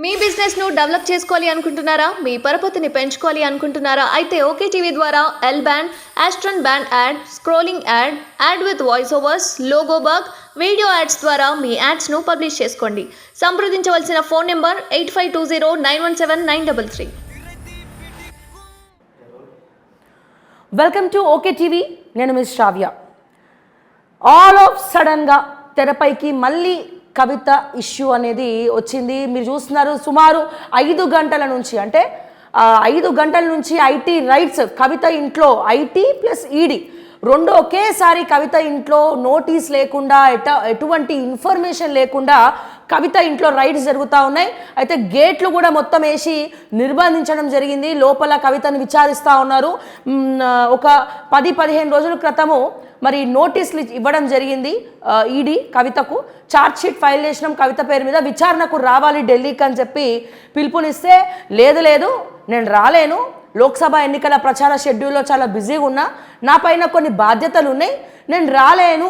మీ business ను develop చేసుకోవాలి అనుకుంటున్నారా? మీ పరపతిని పెంచుకోవాలి అనుకుంటున్నారా? అయితే ఓకే టీవీ ద్వారా L band, aston band ad, scrolling ad, ad with voice overs, logo bug, video ads ద్వారా మీ యాడ్స్ ను పబ్లిష్ చేసుకోండి. సంప్రదించవలసిన phone number 8520917933. Welcome to okay TV. నేను మిస్ శ్రావ్య. ఆల్ ఆఫ్ సడన్గా తెరపైకి మళ్ళీ కవిత ఇష్యూ అనేది వచ్చింది. మీరు చూస్తున్నారు, సుమారు 5 గంటల నుంచి, అంటే 5 గంటల నుంచి ఐటీ రైట్స్, కవిత ఇంట్లో ఐటీ ప్లస్ ఈడీ రెండు ఒకేసారి కవిత ఇంట్లో నోటీస్ లేకుండా, ఎటువంటి ఇన్ఫర్మేషన్ లేకుండా కవిత ఇంట్లో రైడ్స్ జరుగుతూ ఉన్నాయి. అయితే గేట్లు కూడా మొత్తం వేసి నిర్బంధించడం జరిగింది. లోపల కవితను విచారిస్తూ ఉన్నారు. ఒక 10-15 రోజుల క్రితము మరి నోటీసులు ఇవ్వడం జరిగింది ఈడీ కవితకు. ఛార్జ్ షీట్ ఫైల్ చేసినాం కవిత పేరు మీద, విచారణకు రావాలి ఢిల్లీకి అని చెప్పి పిలుపునిస్తే, లేదు నేను రాలేను, లోక్సభ ఎన్నికల ప్రచార షెడ్యూల్లో చాలా బిజీగా ఉన్నా, నా పైన కొన్ని బాధ్యతలు ఉన్నాయి, నేను రాలేను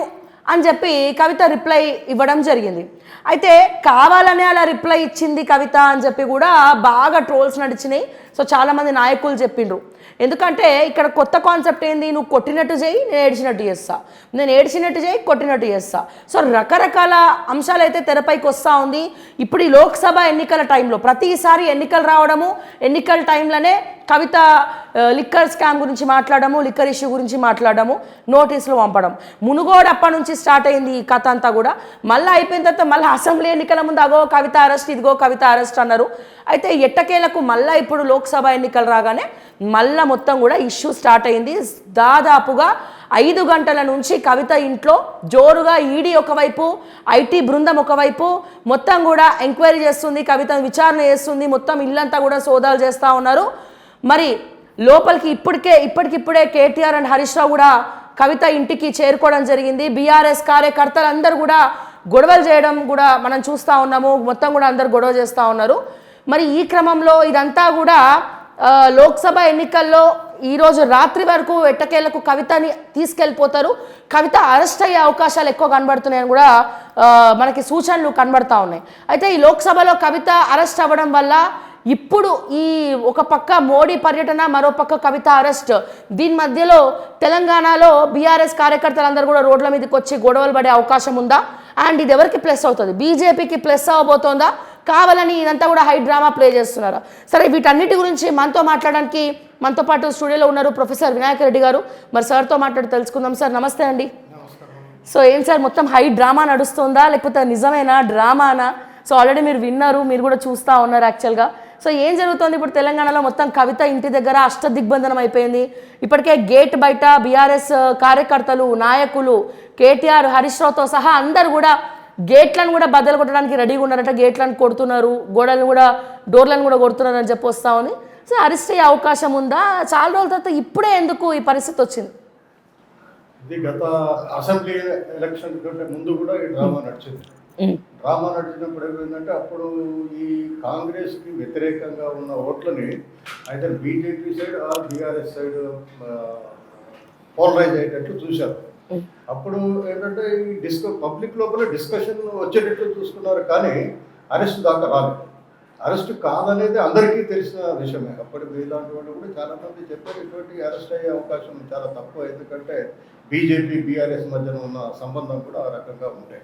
అని చెప్పి కవిత రిప్లై ఇవ్వడం జరిగింది. అయితే కావాలనే అలా రిప్లై ఇచ్చింది కవిత అని చెప్పి కూడా బాగా ట్రోల్స్ నడిచినాయి. సో చాలామంది నాయకులు చెప్పిండ్రు. ఎందుకంటే ఇక్కడ కొత్త కాన్సెప్ట్ ఏంది, నువ్వు కొట్టినట్టు చేయి, నేను ఏడ్చినట్టు చేస్తా, నేను ఏడ్చినట్టు చేయి, కొట్టినట్టు చేస్తా. సో రకరకాల అంశాలు అయితే తెరపైకి వస్తూ ఉంది. ఇప్పుడు ఈ లోక్సభ ఎన్నికల టైంలో ప్రతిసారి ఎన్నికలు రావడము, ఎన్నికల టైంలోనే కవిత లిక్కర్ స్కామ్ గురించి మాట్లాడము, లిక్కర్ ఇష్యూ గురించి మాట్లాడము, నోటీసులు పంపడం, మునుగోడు అప్పటి నుంచి స్టార్ట్ అయింది ఈ కథ అంతా కూడా. మళ్ళీ అయిపోయిన తర్వాత మళ్ళీ అసెంబ్లీ ఎన్నికల ముందు అగో కవిత అరెస్ట్, ఇదిగో కవిత అరెస్ట్ అన్నారు. అయితే ఎట్టకేలకు మళ్ళీ ఇప్పుడు లోక్సభ ఎన్నికలు రాగానే మళ్ళీ మొత్తం కూడా ఇష్యూ స్టార్ట్ అయింది. దాదాపుగా 5 గంటల నుంచి కవిత ఇంట్లో జోరుగా ఈడీ ఒకవైపు, ఐటీ బృందం ఒకవైపు మొత్తం కూడా ఎంక్వైరీ చేస్తుంది, కవితను విచారణ చేస్తుంది, మొత్తం ఇల్లంతా కూడా సోదాలు చేస్తూ ఉన్నారు. మరి లోపలికి ఇప్పటికిప్పుడే కేటీఆర్ అండ్ హరీష్ రావు కూడా కవిత ఇంటికి చేరుకోవడం జరిగింది. బీఆర్ఎస్ కార్యకర్తలు అందరూ కూడా గొడవలు చేయడం కూడా మనం చూస్తూ ఉన్నాము. మొత్తం కూడా అందరు గొడవ చేస్తూ ఉన్నారు. మరి ఈ క్రమంలో ఇదంతా కూడా లోక్సభ ఎన్నికల్లో ఈరోజు రాత్రి వరకు ఎట్టకేలకు కవితని తీసుకెళ్ళిపోతారు. కవిత అరెస్ట్ అయ్యే అవకాశాలు ఎక్కువ కనబడుతున్నాయని కూడా మనకి సూచనలు కనబడతా ఉన్నాయి. అయితే ఈ లోక్సభలో కవిత అరెస్ట్ అవ్వడం వల్ల ఇప్పుడు ఈ ఒక పక్క మోడీ పర్యటన, మరో పక్క కవిత అరెస్ట్, దీని మధ్యలో తెలంగాణలో బీఆర్ఎస్ కార్యకర్తలందరూ కూడా రోడ్ల మీదకి వచ్చి గొడవలు పడే అవకాశం ఉందా? అండ్ ఇది ఎవరికి ప్లస్ అవుతుంది? బీజేపీకి ప్లస్ అవ్వబోతోందా? కావాలని ఇదంతా కూడా హై డ్రామా ప్లే చేస్తున్నారా? సరే, వీటన్నిటి గురించి మనతో మాట్లాడడానికి మనతో పాటు స్టూడియోలో ఉన్నారు ప్రొఫెసర్ వినాయక రెడ్డి గారు. మరి సార్తో మాట్లాడి తెలుసుకుందాం. సార్ నమస్తే అండి. సో ఏం సార్, మొత్తం హై డ్రామా నడుస్తుందా లేకపోతే నిజమేనా, డ్రామానా? సో ఆల్రెడీ మీరు విన్నారు, మీరు కూడా చూస్తూ ఉన్నారు యాక్చువల్గా. సో ఏం జరుగుతుంది ఇప్పుడు తెలంగాణలో? మొత్తం కవిత ఇంటి దగ్గర అష్టదిగ్బంధనం అయిపోయింది. ఇప్పటికే గేట్ బయట బీఆర్ఎస్ కార్యకర్తలు, నాయకులు, కేటీఆర్, హరీష్ రావుతో సహా అందరు కూడా గేట్లను కూడా బద్దలు కొట్టడానికి రెడీగా ఉన్నారట. గేట్లను కొడుతున్నారు, గోడలను కూడా, డోర్లను కూడా కొడుతున్నారు అని చెప్పి వస్తూ ఉంది. సో అరెస్ట్ అయ్యే అవకాశం ఉందా? చాలా రోజుల తర్వాత ఇప్పుడే ఎందుకు ఈ పరిస్థితి వచ్చింది? ఇది గత అసెంబ్లీ ఎలక్షన్ కంటే ముందు కూడా ఈ డ్రామా నడిచింది. డ్రామా నడిచినప్పుడు ఏమైందంటే, అప్పుడు ఈ కాంగ్రెస్కి వ్యతిరేకంగా ఉన్న ఓట్లని అయితే బీజేపీ సైడ్ ఆ బీఆర్ఎస్ సైడ్ పోలరైజ్ అయ్యేటట్లు చూశారు. అప్పుడు ఏంటంటే ఈ పబ్లిక్ లోపల డిస్కషన్ వచ్చేటట్లు చూసుకున్నారు, కానీ అరెస్ట్ దాకా రాలేదు. అరెస్ట్ కాదనేది అందరికీ తెలిసిన విషయమే. అప్పటి ఇలాంటి వాళ్ళు కూడా చాలామంది చెప్పారు, ఇటువంటి అరెస్ట్ అయ్యే అవకాశం చాలా తక్కువ, ఎందుకంటే బీజేపీ బీఆర్ఎస్ మధ్యన ఉన్న సంబంధం కూడా ఆ రకంగా ఉంటాయి.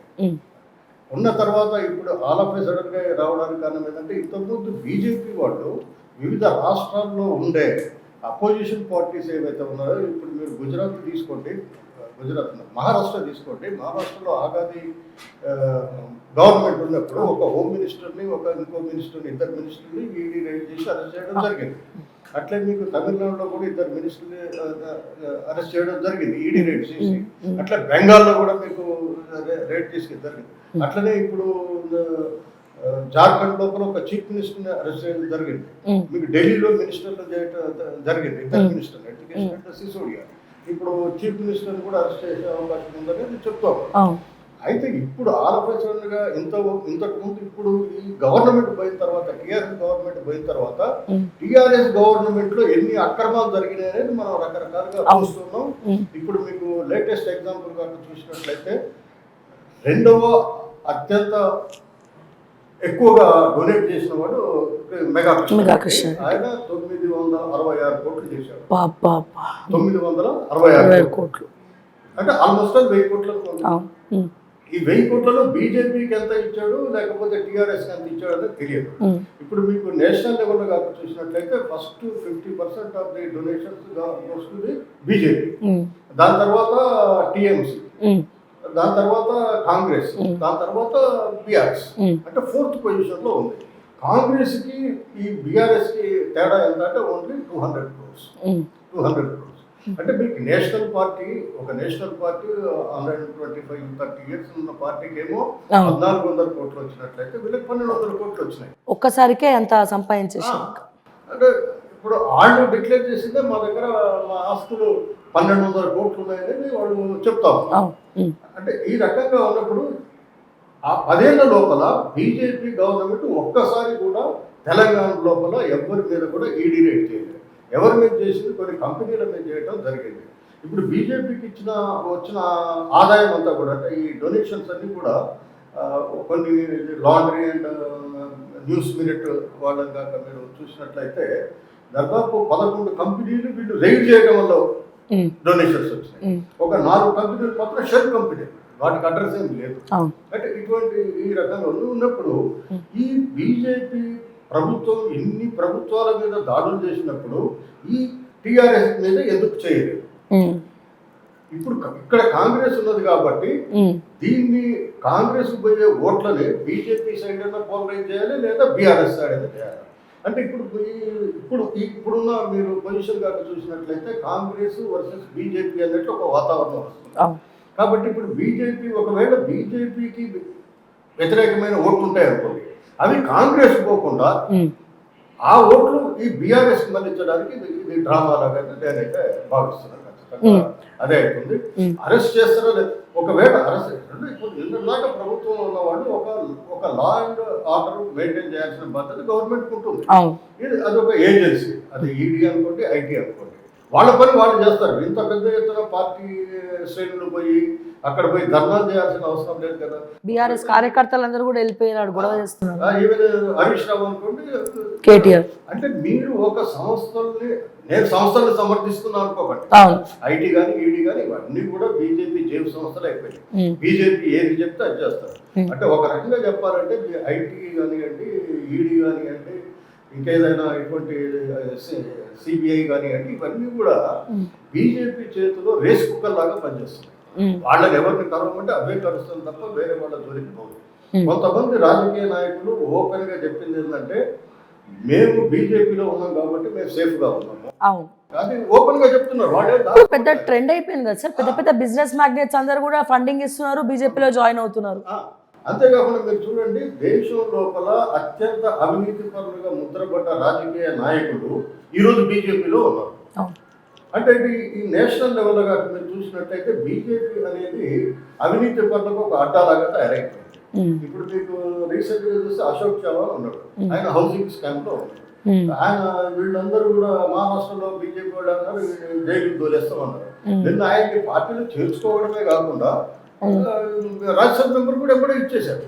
ఉన్న తర్వాత ఇప్పుడు ఆల్ ఆఫ్ ఏ సడన్గా రావడానికి కారణం ఏంటంటే, ఇంతకుముందు బీజేపీ వాళ్ళు వివిధ రాష్ట్రాల్లో ఉండే అపోజిషన్ పార్టీస్ ఏవైతే ఉన్నాయో, ఇప్పుడు మీరు గుజరాత్ తీసుకోండి, మహారాష్ట్ర తీసుకోండి, మహారాష్ట్రలో ఆగాది గవర్నమెంట్ ఉన్నప్పుడు ఒక హోమ్ మినిస్టర్ని, ఇంకో మినిస్టర్ని, 2 మినిస్టర్ని ఈడీ రైడ్ చేసి అరెస్ట్ చేయడం జరిగింది. అట్లే మీకు తమిళనాడులో కూడా 2 మినిస్టర్ని అరెస్ట్ చేయడం జరిగింది ఈడీ రైడ్ చేసి. అట్లా బెంగాల్లో కూడా మీకు రైడ్ చేసి జరిగింది. అట్లనే ఇప్పుడు జార్ఖండ్ లోపల ఒక చీఫ్ మినిస్టర్ని అరెస్ట్ చేయడం జరిగింది. మీకు ఢిల్లీలో మినిస్టర్లు చేయడం జరిగింది, 2 మినిస్టర్లు, ఎడ్యుకేషన్ అంటే సిసోడియా. ఇప్పుడు చీఫ్ మినిస్టర్ కూడా అరెస్ట్ చేసే అవకాశం ఉందనేది చెప్తాం. అయితే ఇప్పుడు ఆలోచనగా ఇంతకు ముందు ఇప్పుడు ఈ గవర్నమెంట్ పోయిన తర్వాత, టీఆర్ఎస్ గవర్నమెంట్ పోయిన తర్వాత, టీఆర్ఎస్ గవర్నమెంట్ లో ఎన్ని అక్రమాలు జరిగినాయి అనేది మనం రకరకాలుగా చూస్తున్నాం. ఇప్పుడు మీకు లేటెస్ట్ ఎగ్జాంపుల్ కనుక చూసినట్లయితే, 2వ అత్యంత ఎక్కువగా డొనేట్ చేసిన వాడు మెగా మెగా కృష్ణ. కృష్ణ. ఆయన 966 కోట్లు చేశాడు. పాపా 966 కోట్లు. అంటే ఆల్మోస్ట్ 1000 కోట్లు అనుకోండి. అవును. ఈ 1000 కోట్లలో బీజేపీకి ఎంత ఇచ్చాడు లేకపోతే టీఆర్ఎస్ ఎంత ఇచ్చాడు అనేది తెలియదు. ఇప్పుడు మీకు నేషనల్ లెవెల్లో కాక చూసినట్లయితే ఫస్ట్ 50% ఆఫ్ ది డొనేషన్స్ వస్తుంది బీజేపీ, దాని తర్వాత టీఎంసీ, దాని తర్వాత కాంగ్రెస్, దాని తర్వాత బీఆర్ఎస్. అంటే 4th పొజిషన్లో ఉంది. కాంగ్రెస్కి ఈ బీఆర్ఎస్కి తేడా ఎంత అంటే ఓన్లీ 200 crores. 200 crores. అంటే మీకు నేషనల్ పార్టీ 125-30 years ఉన్న పార్టీకి ఏమో 1400 కోట్లు వచ్చినట్లయితే వీళ్ళకి 1200 కోట్లు వచ్చినాయి. ఒక్కసారికే ఎంత సంపాదించేసారు. అంటే ఇప్పుడు వాళ్ళు డిక్లేర్ చేసిందే మా దగ్గర మా ఆస్తులు 1200 కోట్లు ఉన్నాయని వాళ్ళు చెప్తారు. అంటే ఈ రకంగా ఉన్నప్పుడు ఆ 10 ఏళ్ల లోపల బీజేపీ గవర్నమెంట్ ఒక్కసారి కూడా తెలంగాణ లోపల ఎవరి మీద కూడా ఈడీ రేట్ చేయలేదు. ఎవరి మీద చేసింది కొన్ని కంపెనీల మీద చేయడం జరిగింది. ఇప్పుడు బీజేపీకి వచ్చిన ఆదాయం అంతా కూడా అంటే ఈ డొనేషన్స్ అన్నీ కూడా కొన్ని లాండ్రీ అండ్ న్యూస్ మినిట్ వాళ్ళని కాక మీరు చూసినట్లయితే దాదాపు 11 కంపెనీలు వీళ్ళు రైడ్ చేయడం వల్ల డొనేషన్స్ వచ్చినాయి. ఒక 4 కంపెనీలు మాత్రం షెల్ కంపెనీలు, వాటికి అడ్రస్ ఏం లేదు. అంటే ఇటువంటి ఈ రకంగా ఉన్నప్పుడు ఈ బీజేపీ ప్రభుత్వం ఇన్ని ప్రభుత్వాల మీద దాడులు చేసినప్పుడు ఈ టీఆర్ఎస్ మీద ఎందుకు చేయలేదు? ఇప్పుడు ఇక్కడ కాంగ్రెస్ ఉన్నది కాబట్టి దీన్ని కాంగ్రెస్ పోయే ఓట్లని బీజేపీ సైడ్ అయినా పోలరైజ్ చేయాలి లేదా బీఆర్ఎస్ సైడ్ అయినా చేయాలి. అంటే ఇప్పుడున్న మీరు పొజిషన్ కాక చూసినట్లయితే కాంగ్రెస్ వర్సెస్ బీజేపీ అన్నట్టు ఒక వాతావరణం వస్తుంది. కాబట్టి ఇప్పుడు బీజేపీ ఒకవేళ బీజేపీకి వ్యతిరేకమైన ఓట్లు ఉంటాయనుకోండి, అవి కాంగ్రెస్ పోకుండా ఆ ఓట్లు ఈ బీఆర్ఎస్ మళ్ళించడానికి ఇది డ్రామా లాగా నేనైతే భావిస్తున్నాను. ఖచ్చితంగా అదే అవుతుంది. అరెస్ట్ చేస్తారో లేదు. ఒకవేళ అరెస్ట్ ఇప్పుడు ఇందులాగా ప్రభుత్వంలో ఉన్న వాళ్ళు ఒక లా అండ్ ఆర్డర్ మెయింటైన్ చేయాల్సిన బాధ్యత గవర్నమెంట్ ఉంటుంది. ఇది అదొక ఏజెన్సీ, అది ఈడీ అనుకోండి, ఐటీ అనుకోండి, వాళ్ళ పని వాళ్ళు చేస్తారు. ఇంత పెద్ద ఎత్తున పార్టీ శ్రేణులు అక్కడ పోయి ధర్నాలు చేయాల్సిన అవసరం లేదు కదా. బీఆర్ఎస్ కార్యకర్తలందరూ కూడా వెళ్ళిపోయినాడు, గొడవ చేస్తున్నారు. ఈవెన్ హరీష్ రావు అనుకోండి, కేటీఆర్. అంటే మీరు ఒక నేను సంస్థల్ని సమర్థిస్తున్నాను అనుకోకండి. ఐటీ కానీ ఈడీ కానీ ఇవన్నీ కూడా బీజేపీ జేబు సంస్థలు అయిపోయాయి. బీజేపీ ఏది చెప్తే అది చేస్తారు. అంటే ఒక రకంగా చెప్పాలంటే ఐటీ కానివ్వండి, ఈడీ కానివ్వండి, ఇంకేదైనా ఇటువంటి సిబిఐ కానివ్వండి, ఇవన్నీ కూడా బీజేపీ చేతిలో రేస్ కుక్కర్ లాగా పనిచేస్తుంది. వాళ్ళని ఎవరిని కరవమంటే అవే కరుస్తుంది తప్ప వేరే వాళ్ళ జోలికి పోదు. కొంతమంది రాజకీయ నాయకులు ఓపెన్ గా చెప్పింది ఏంటంటే మేము బీజేపీలో ఉన్నాం కాబట్టి మేము సేఫ్ గా ఉన్నాము. అది ఓపెన్ గా చెప్తున్నారు. వాళ్ళే పెద్ద ట్రెండ్ అయిపోయింది కదా సార్. పెద్ద బిజినెస్ మ్యాగ్నెట్స్ అందరూ కూడా ఫండింగ్ ఇస్తున్నారు, బీజేపీలో జాయిన్ అవుతున్నారు. అంతేకాకుండా మీరు చూడండి, దేశం లోపల అత్యంత అవినీతి పరులుగా ముద్రపడ్డ రాజకీయ నాయకులు ఈరోజు బీజేపీలో ఉన్నారు. అంటే ఇది ఈ నేషనల్ లెవెల్లో కాక మీరు చూసినట్టయితే బీజేపీ అనేది అవినీతి పరులకు ఒక అడ్డాలాగా తయారైపోయింది. ఇప్పుడు మీకు రీసెంట్ గా చూస్తే అశోక్ చవాన్ ఉన్నాడు, ఆయన హౌసింగ్ స్కామ్ లో ఉన్నాడు. ఆయన వీళ్ళందరూ కూడా మహారాష్ట్రలో బీజేపీ వాళ్ళు అన్నారు జైలుకి తోలేస్తామన్నారు. నిన్న ఆయన్ని పార్టీలో చేర్చుకోవడమే కాకుండా రాజ్యసభ మెంబర్ కూడా ఎప్పుడో ఇచ్చేశారు.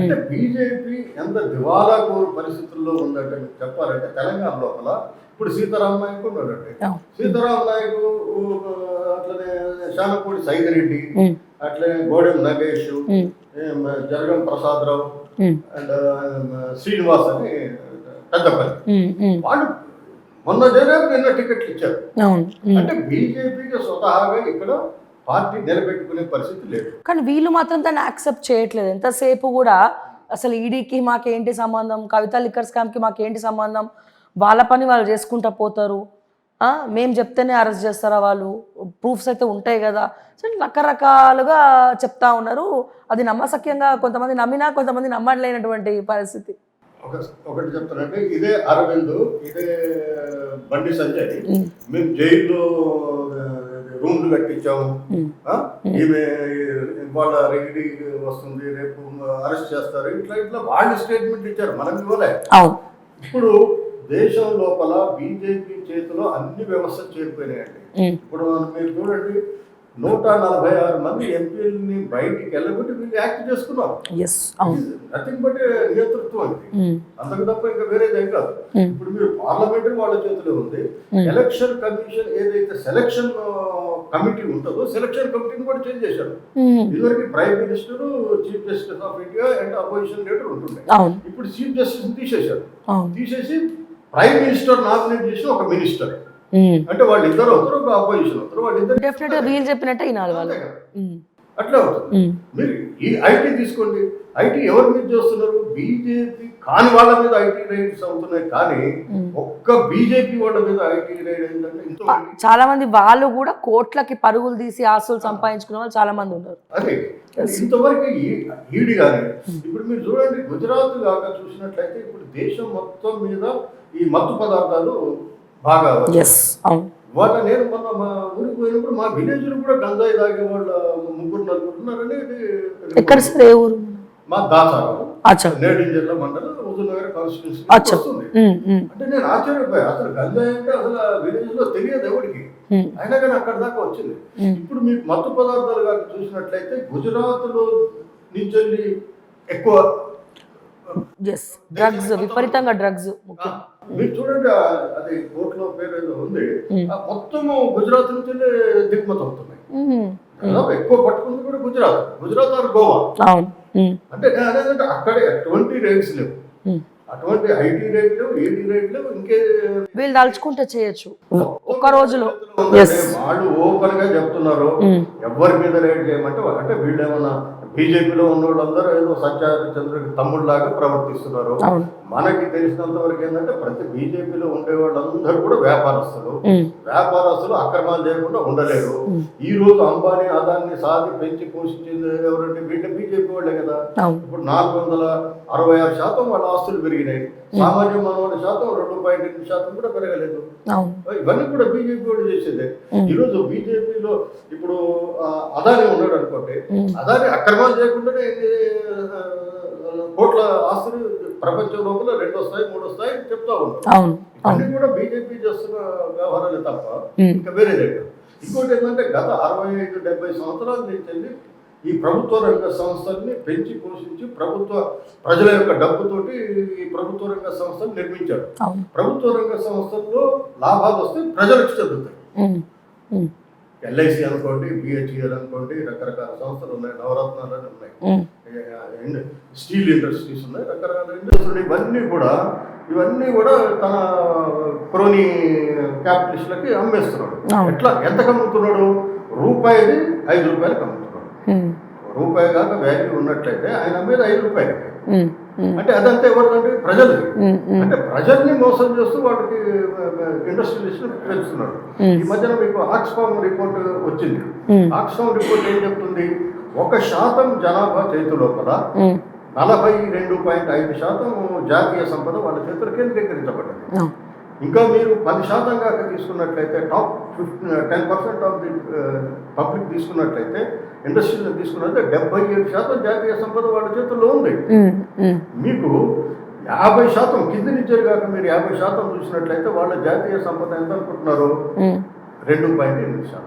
అంటే బీజేపీ ఎంత దివాలా కోరు పరిస్థితుల్లో ఉందంటే మీకు చెప్పాలంటే తెలంగాణ లోపల ఇప్పుడు సీతారాం నాయక్ ఉన్నాడండి. సీతారాం నాయక్ అట్లనే శానపూడి సైదిరెడ్డి, అట్లనే గోడెం నగేష్, జరగం ప్రసాద్ రావు అండ్ శ్రీనివాస్ అని పెద్దపల్లి, వాళ్ళు మొన్న జరిగారు, నిన్న టికెట్లు ఇచ్చారు. అంటే బీజేపీకి స్వతహాగా ఇక్కడ పార్టీ నిలబెట్టుకునే పరిస్థితి లేదు. కానీ వీళ్ళు మాత్రం దాన్ని యాక్సెప్ట్ చేయట్లేదు. ఎంతసేపు కూడా అసలు ఈడీకి మాకేంటి సంబంధం, కవిత లిక్కర్ స్కామ్కి మాకేంటి సంబంధం, వాళ్ళ పని వాళ్ళు చేసుకుంటా పోతారు, మేము చెప్తేనే అరెస్ట్ చేస్తారా, వాళ్ళు ప్రూఫ్స్ అయితే ఉంటాయి కదా. సో రకరకాలుగా చెప్తా ఉన్నారు. అది నమ్మశక్యంగా కొంతమంది నమ్మినా కొంతమంది నమ్మలేనటువంటి పరిస్థితి. ఒకటి చెప్తానంటే, ఇదే అరవింద్, ఇదే బండి సంజయ్ మేము జైల్లో రూమ్లు కట్టించాము, ఈమె వాళ్ళ రెగిడి వస్తుంది, రేపు అరెస్ట్ చేస్తారు, ఇట్లా వాళ్ళు స్టేట్మెంట్ ఇచ్చారు, మనం ఇవ్వలే. ఇప్పుడు దేశం లోపల బీజేపీ చేతిలో అన్ని వ్యవస్థలు చేరిపోయినాయండి. ఇప్పుడు మీరు చూడండి, 146 మంది ఎంపీలని బయటికి వెళ్ళబట్టి వీళ్ళు యాక్ట్ చేసుకున్నారు. ఎస్, అవును. నథింగ్ బట్ నేతృత్వం అది, అంతకు తప్ప ఇంకా వేరేదేం కాదు. ఇప్పుడు మీరు పార్లమెంటరీ వాళ్ళ చేతిలో ఉంది. ఎలక్షన్ కమిషన్ ఏదైతే సెలక్షన్ కమిటీ ఉంటుందో సెలక్షన్ కమిటీని కూడా చేంజ్ చేశారు. ఇదివరకు prime minister, chief justice of India and opposition leader ఉంటుండే. ఇప్పుడు చీఫ్ జస్టిస్ తీసేశారు. తీసేసి ప్రైమ్ మినిస్టర్ నామినేట్ చేసి ఒక మినిస్టర్, అంటే వాళ్ళు ఇద్దరు అవుతారు, ఒక అపోజిషన్ అవుతారు, వాళ్ళు ఇద్దరు డెఫినెట్ గా వీళ్ళు చెప్పినట్టే వినాలి వాళ్ళు. అట్లా అవుతుంది. మీరు ఈ ఐటీ తీసుకోండి, ఐటీ ఎవరి మీద చేస్తున్నారు? బీజేపీ కాని వాళ్ళ మీద ఐటీ రైడ్స్ అవుతున్నాయి, కానీ ఒక్క బీజేపీ వాళ్ళ మీద ఐటీ రైడ్ అయిందంటే చాలా మంది వాళ్ళు కూడా కోట్లకి పరుగులు తీసి ఆస్తులు సంపాదించుకునే వాళ్ళు చాలా మంది ఉన్నారు. అదే ఇంతవరకు ఈడి కానీ ఇప్పుడు మీరు చూడండి, గుజరాత్ దాకా చూసినట్లయితే ఇప్పుడు దేశం మొత్తం మీద ఈ మత్తు పదార్థాలు బాగా వాళ్ళ నేను మొన్న మా ఊరికి పోయినప్పుడు మా విలేజ్ లో కూడా గంజాయి తాగే వాళ్ళ 3-4 ఉన్నారని. ఎక్కడ సార్, ఏ ఊరు? మా దాచారం, నేడింజర్ల మండలం, హుజూర్నగర్ కాన్స్టిట్యూన్సీ వస్తుంది. అంటే నేను ఆశ్చర్యపోయా, అసలు గంజాయి అంటే అసలు విలేజ్ లో తెలియదు ఎవరికి, అయినా కానీ అక్కడ దాకా వచ్చింది. ఇప్పుడు మీకు మత్తు పదార్థాలు కానీ చూసినట్లయితే గుజరాత్ లో నుంచి ఎక్కువ డ్రగ్స్, విపరీతంగా డ్రగ్స్. మీరు చూడండి, అది కోర్టులో పేరు ఏదో ఉంది, మొత్తము గుజరాత్ నుంచి దిగుమతి అవుతున్నాయి. ఎక్కువ పట్టుకుంది కూడా గుజరాత్ ఆర్ గోవా. అంటే అదేంటంటే అక్కడే ఎటువంటి రేట్స్ లేవు, అటువంటి ఐటీ రేట్ లేవు, ఏటీ రేట్ లేవు. ఇంకే వీళ్ళు తలుచుకుంటే చేయొచ్చు ఒక్క రోజులో. వాళ్ళు ఓపెన్ గా చెప్తున్నారు ఎవరి మీద రేట్ చేయమంటే, అంటే వీళ్ళు ఏమన్నా బీజేపీలో ఉన్న వాళ్ళందరూ ఏదో సత్యచంద్రుడికి తమ్ముళ్ళలాగా ప్రవర్తిస్తున్నారు. మనకి తెలిసినంత వరకు ఏంటంటే ప్రతి బీజేపీలో ఉండే వాళ్ళందరూ కూడా వ్యాపారస్తులు అక్రమాలు చేయకుండా ఉండలేరు. ఈ రోజు అంబానీ అదాన్ని సాధి పెంచి పోషించింది ఎవరంటే వీళ్ళ బీజేపీ వాళ్ళే కదా. ఇప్పుడు 466% వాళ్ళ ఆస్తులు పెరిగినాయి. సామాన్య మానవుల శాతం 2.8% కూడా పెరగలేదు. ఇవన్నీ కూడా బీజేపీ వాళ్ళు చేసేదే. ఈ రోజు బీజేపీలో ఇప్పుడు అదాని ఉన్నాడు అనుకోండి, అదాని అక్రమాలు చేయకుండానే కోట్ల ఆస్తులు ప్రపంచం లోపల 2 వస్తాయి 3 వస్తాయి చెప్తా ఉంటారు. అన్ని కూడా బీజేపీ చేస్తున్న వ్యవహారాలే తప్ప ఇంకా వేరే లేదు. ఇంకోటి ఏంటంటే గత 65-70 సంవత్సరాల నుంచి ఈ ప్రభుత్వ రంగ సంస్థల్ని పెంచి పోషించి ప్రజల యొక్క డబ్బుతోటి ఈ ప్రభుత్వ రంగ సంస్థలు నిర్మించారు. ప్రభుత్వ రంగ సంస్థల్లో లాభాలు వస్తే ప్రజలకు చెందుతాయి. ఎల్ఐసి అనుకోండి, బిహెచ్ఈఎల్ అనుకోండి, రకరకాల సంస్థలు ఉన్నాయి, నవరత్నాలు ఉన్నాయి, స్టీల్ ఇండస్ట్రీస్ ఉన్నాయి, రకరకాల ఇండస్ట్రీలు. ఇవన్నీ కూడా తన క్రోనీ క్యాపిటలిస్టులకి అమ్మేస్తున్నాడు. ఎంతకు అమ్ముతున్నాడు? రూపాయిది 5 రూపాయలకి అమ్ముతున్నాడు. రూపాయి కాక వాల్యూ ఉన్నట్లయితే ఆయన మీద 5 రూపాయలు. అంటే అదంతా ఎవరిదంటే ప్రజలది. అంటే ప్రజల్ని మోసం చేస్తూ వాళ్ళకి ఇండస్ట్రియలిస్ట్ పెంచుతున్నాడు. ఈ మధ్యన మీకు ఆక్స్ఫామ్ రిపోర్ట్ వచ్చింది. ఆక్స్ఫామ్ రిపోర్ట్ ఏం చెప్తుంది? 1% జనాభా చేతి లోపల 42.5% జాతీయ సంపద వాళ్ళ చేతులు కేంద్రీకరించబడ్డది. ఇంకా మీరు 10% కాక తీసుకున్నట్లయితే, టాప్ 10% ఆఫ్ ది పబ్లిక్ తీసుకున్నట్లయితే, ఇండస్ట్రీని తీసుకున్నట్లయితే 77% జాతీయ సంపద వాళ్ళ చేతుల్లో ఉంది. మీకు 50% కింద నుంచి కాక మీరు 50% చూసినట్లయితే వాళ్ళ జాతీయ సంపద ఎంత అనుకుంటున్నారు? 2.8%.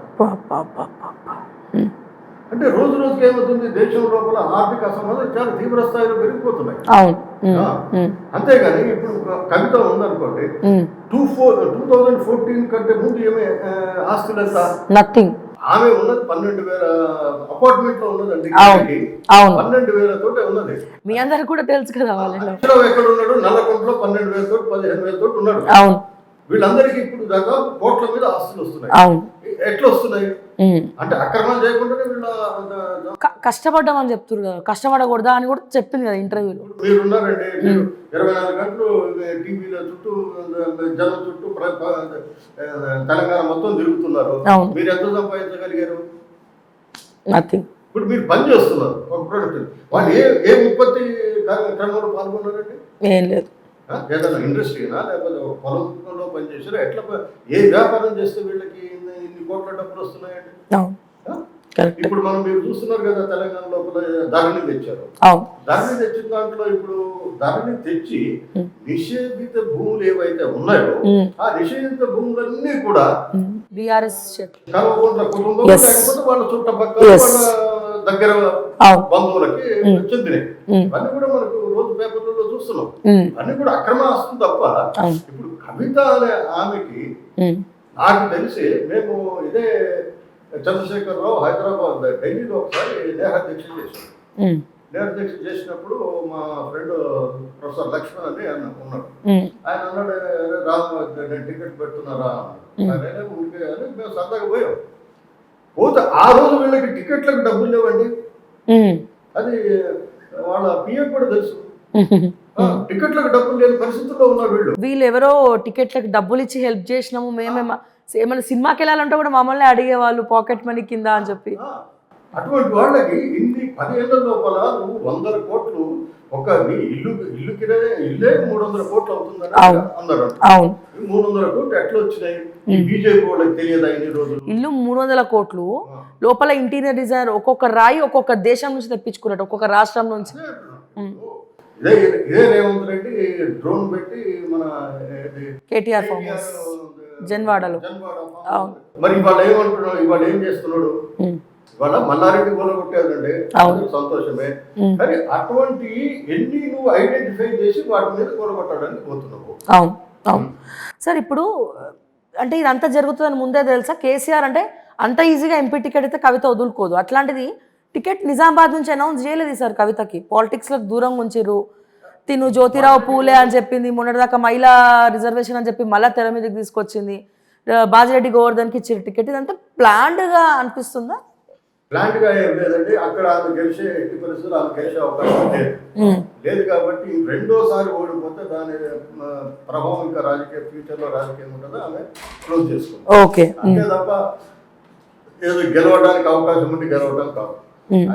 అంటే రోజు రోజుకి ఏమవుతుంది? దేశం లోపల ఆర్థిక అసమానతలు చాలా తీవ్ర స్థాయిలో పెరిగిపోతున్నాయి. అంతేగాని ఇప్పుడు కవిత ఉందనుకోండి, 2014 కంటే ముందు ఏమే ఆస్తులు ఎంత? నథింగ్. ఆమె ఉన్నది 12,000 అపార్ట్మెంట్ లో ఉన్నదండి. 12,000 తోటే ఉన్నది. మీ అందరికి కూడా తెలుసు కదా. ఎక్కడ ఉన్నాడు? నల్లకొండలో 12,000 తోటి 15,000 తోటి ఉన్నాడు. వీళ్ళందరికీ ఇప్పుడు దాదాపు కోట్ల మీద ఆస్తులు వస్తున్నాయి. ఎట్లా వస్తున్నాయి అంటే అక్రమం చేయకుండా కష్టపడ్డామని చెప్తున్నారు కదా. కష్టపడకూడదా అని కూడా చెప్పింది కదా ఇంటర్వ్యూలో. మీరు ఉన్నారండి, 24 గంటలు టీవీల చుట్టూ జనం చుట్టూ తెలంగాణ మొత్తం తిరుగుతున్నారు. మీరు ఎంత సంపాదించగలిగారు? నథింగ్. ఇప్పుడు మీరు పని చేస్తున్నారు ఒక ప్రొడక్ట్, వాళ్ళు ఏ ఉత్పత్తి క్రమంలో పాల్గొన్నారండి? ఏం లేదు. ఏదైనా ఇండస్ట్రీనా లేకపోతే పొలంలో పనిచేసారా? ఎట్లా ఏ వ్యాపారం చేస్తే వీళ్ళకి ఇన్ని కోట్ల డబ్బులు వస్తున్నాయండి? కరెక్ట్. ఇప్పుడు మీరు చూస్తున్నారు కదా తెలంగాణ లోపల ధరణి తెచ్చారు. అవును. ధరణి తెచ్చిన దాంట్లో ఇప్పుడు ధరణి తెచ్చి నిషేధిత భూములు ఏవైతే ఉన్నాయో ఆ నిషేధిత భూములన్నీ కూడా బీఆర్ఎస్ కల్వకుంట్ల కుటుంబం Yes. లేకపోతే వాళ్ళ చుట్టపక్కల Yes. వాళ్ళ దగ్గర అవును. బంధువులకి చెందినవి. అన్ని కూడా మనకు రోజు పేపర్లలో చూస్తున్నాం. అన్ని కూడా అక్రమ ఆస్తి తప్ప. అవును. ఇప్పుడు కవిత అనే ఆమెకి నాకు తెలిసి మేము ఇదే చంద్రశేఖరరావు హైదరాబాద్ ఢిల్లీలో ఒకసారి నేహాధ్యక్ష చేశాం. నేహాధ్యక్ష చేసినప్పుడు మా ఫ్రెండ్ ప్రొఫెసర్ లక్ష్మణ్ అని ఆయన ఉన్నాడు. ఆయన అన్నాడు, రాము నేను టికెట్ పెడుతున్నారా అన్నాడు. ఊరికే అని మేము సరదాగా పోయాం. పోతే ఆ రోజు వీళ్ళకి టికెట్లకు డబ్బులు లేవండి. అది వాళ్ళ పిఎం కూడా తెలుసు. టికెట్లకు డబ్బులు లేని పరిస్థితుల్లో ఉన్నారు వీళ్ళు ఎవరో టికెట్లకు డబ్బులు ఇచ్చి హెల్ప్ చేసినాము మేమేమో ఏమైనా సినిమాకి వెళ్ళాలంటే కూడా మమ్మల్ని అడిగేవాళ్ళు పాకెట్ మనీ కింద అని చెప్పి. అటువంటి వాళ్ళకి ఇన్ని 10 ఏళ్ల లోపల నువ్వు 100 కోట్లు ఒక నీ ఇల్లు కిరాయి ఇల్లే 300 కోట్లు అవుతుందని అన్నారు. 300 కోట్లు ఎట్లా వచ్చినాయి? బీజేపీ వాళ్ళకి తెలియదా ఇన్ని రోజులు? ఇల్లు 300 కోట్లు లోపల ఇంటీరియర్ డిజైనర్ ఒక్కొక్క రాయి ఒక్కొక్క దేశం నుంచి తెప్పించుకున్నట్టు, ఒక్కొక్క రాష్ట్రం నుంచి. ఇదే రేవంత్ రెడ్డి డ్రోన్ పెట్టి మన కేటీఆర్ ఫామ్ హౌస్ జన్వాడలో. మరి ఇవాళ ఏమంటున్నాడు? ఇవాళ ఏం చేస్తున్నాడు? ఇవాళ మల్లారెడ్డి కొలగొట్టాడండి, సంతోషమే. కానీ అటువంటి ఎన్ని నువ్వు ఐడెంటిఫై చేసి వాటి మీద కొలగొట్టాడని పోతున్నావు. అవును అవును సార్. ఇప్పుడు అంటే ఇదంతా జరుగుతుందని ముందే తెలుసా? కేసీఆర్ అంటే అంత ఈజీగా ఎంపీ టికెట్ అయితే కవిత వదులుకోదు. అట్లాంటిది టికెట్ నిజామాబాద్ నుంచి అనౌన్స్ చేయలేదు సార్. కవితకి పాలిటిక్స్లకు దూరంగా ఉంచిర్రు. తిను జ్యోతిరావు పూలే అని చెప్పింది, మొన్నటిదాకా మహిళా రిజర్వేషన్ అని చెప్పి మళ్ళీ తెర మీదకి తీసుకొచ్చింది. బాజిరెడ్డి గోవర్ధన్కి ఇచ్చిన టికెట్. ఇదంతా ప్లాన్డ్గా అనిపిస్తుందా? ప్లాంట్ గా ఏం లేదండి. అక్కడ ఆమె గెలిచే ఎట్టి పరిస్థితులు ఆమె గెలిచే అవకాశం లేదు కాబట్టి రెండోసారి ఓడిపోతే దాని ప్రభావం ఇంకా ఫ్యూచర్ లో రాజకీయం ఉంటుందో ఆమె క్లోజ్ చేసుకుంది. అంతే తప్ప ఏదో గెలవడానికి అవకాశం ఉండి గెలవడం కాదు.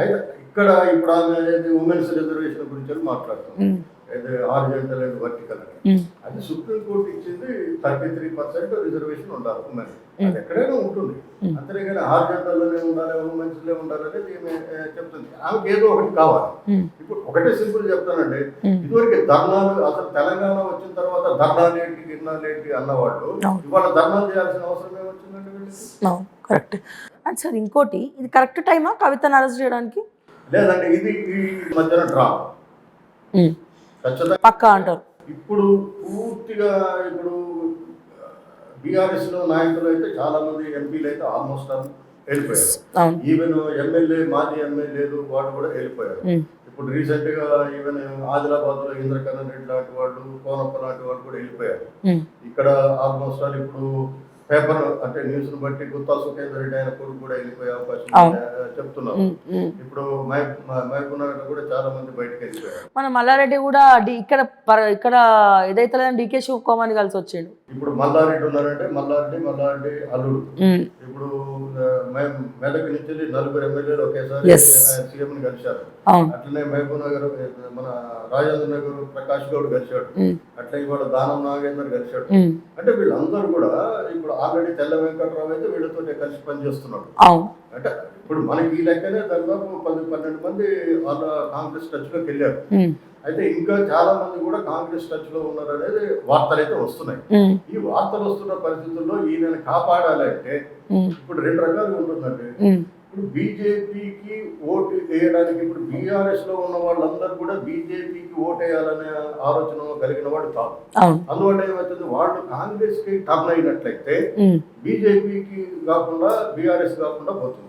అయితే ఇక్కడ ఇప్పుడు ఆమె ఉమెన్స్ రిజర్వేషన్ గురించి మాట్లాడుతాం. హారిజాంటల్ అండ్ వర్టికల్ అని. అది సుప్రీంకోర్టు ఇచ్చింది 33% రిజర్వేషన్ ఉండాలి ఉమెన్. అది ఎక్కడైనా ఉంటుంది. అంతేగాని హారిజాంటల్లోనే ఉండాలి, ఉమెన్స్లే ఉండాలి అనేది చెప్తుంది. ఆమెకి ఏదో ఒకటి కావాలి. ఇప్పుడు ఒకటే సింపుల్ చెప్తానండి. ఇదివరకు ధర్నాలు అసలు తెలంగాణ వచ్చిన తర్వాత ధర్నాలేంటి గిర్నాలేంటి అన్నవాళ్ళు ఇవాళ ధర్నాలు చేయాల్సిన అవసరం ఏమొచ్చిందండి? కరెక్ట్. అండ్ సార్ ఇంకోటి, ఇది కరెక్ట్ టైమా కవితను అరెస్ట్ చేయడానికి? లేదండి, ఇది ఈ మధ్యన డ్రామా పక్కా అంటారు. ఇప్పుడు పూర్తిగా ఇప్పుడు బీఆర్ఎస్ లో నాయకులు అయితే చాలా మంది ఎంపీలు అయితే ఆల్మోస్ట్ వెళ్ళిపోయారు. ఈవెన్ ఎమ్మెల్యే మాజీ ఎమ్మెల్యేలు వాళ్ళు కూడా వెళ్ళిపోయారు. ఇప్పుడు రీసెంట్ గా ఈవెన్ ఆదిలాబాద్ లో ఇంద్రకరణ్ రెడ్డి లాంటి వాళ్ళు, కోనప్ప లాంటి వాళ్ళు కూడా వెళ్ళిపోయారు. ఇక్కడ ఆల్మోస్ట్ ఇప్పుడు పేపర్ అంటే న్యూస్ ను బట్టి గుత్తా సుఖేందర్ రెడ్డి ఆయన కొడుకు కూడా వెళ్ళిపోయే అవకాశం చెప్తున్నారు. ఇప్పుడు మహబూబ్ నగర్ కూడా చాలా మంది బయటకు వెళ్ళిపోయారు. మన మల్లారెడ్డి కూడా ఇక్కడ ఏదైతే డీకే శివకుమార్ కలిసి వచ్చాడు. ఇప్పుడు మల్లారెడ్డి ఉన్నారంటే మల్లారెడ్డి అల్లుడు. ఇప్పుడు మెదక్ నుంచి 4 ఎమ్మెల్యేలు ఒకేసారి సీఎం ని కలిశారు. అట్లనే మహబూబ్ నగర్ మన రాజేంద్ర నగర్ ప్రకాష్ గౌడ్ కలిశాడు. అట్లా ఇవాళ దానం నాగేందర్ కలిశాడు. అంటే వీళ్ళందరూ కూడా ఇప్పుడు ఆల్రెడీ తెల్ల వెంకట్రావు అయితే వీళ్ళతో కలిసి పనిచేస్తున్నాడు. అంటే ఇప్పుడు మనకి ఈ లెక్కనే దాదాపు 10-12 మంది వాళ్ళ కాంగ్రెస్ టచ్ లోకి వెళ్ళారు. అయితే ఇంకా చాలా మంది కూడా కాంగ్రెస్ టచ్ లో ఉన్నారు అనేది వార్తలు అయితే వస్తున్నాయి. ఈ వార్తలు వస్తున్న పరిస్థితుల్లో ఈయనని కాపాడాలంటే ఇప్పుడు 2 రకాలుగా ఉంటుందండి. ఇప్పుడు బీజేపీకి ఓటు వేయడానికి ఇప్పుడు బీఆర్ఎస్ లో ఉన్న వాళ్ళందరూ కూడా బీజేపీకి ఓటు వేయాలనే ఆలోచన కలిగిన వాడు కాదు. అందువల్ల ఏమవుతుంది, వాళ్ళు కాంగ్రెస్ కి టర్న్ అయినట్లయితే బీజేపీకి కాకుండా బీఆర్ఎస్ కాకుండా పోతుంది.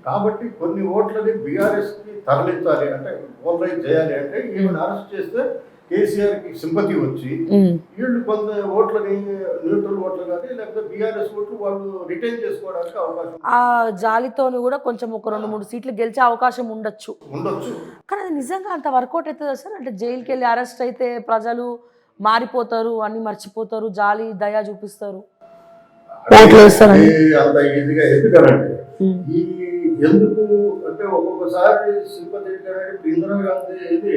కాబట్టి కొన్ని ఓట్లని బీఆర్ఎస్ కి తరలించాలి అంటే పోలరైజ్ చేయాలి అంటే ఈమెను అరెస్ట్ చేస్తే కేసీఆర్ కి సింపతి వచ్చి వీళ్ళు కొంత ఓట్లని న్యూట్రల్ ఓట్లు కానీ లేకపోతే బీఆర్ఎస్ ఓట్లు వాళ్ళు రిటైన్ చేసుకోవడానికి అవకాశం, ఆ జాలితో కూడా కొంచెం ఒక 2-3 సీట్లు గెలిచే అవకాశం ఉండొచ్చు. కానీ అది నిజంగా అంత వర్కౌట్ అవుతుందా సార్? అంటే జైలుకి వెళ్ళి అరెస్ట్ అయితే ప్రజలు మారిపోతారు, అన్ని మర్చిపోతారు, జాలి దయా చూపిస్తారు, అంత ఈజీగా ఎదుగుతారండి. ఈ ఎందుకు అంటే ఒక్కొక్కసారి సింపతి ఇందిరాగాంధీ ఇది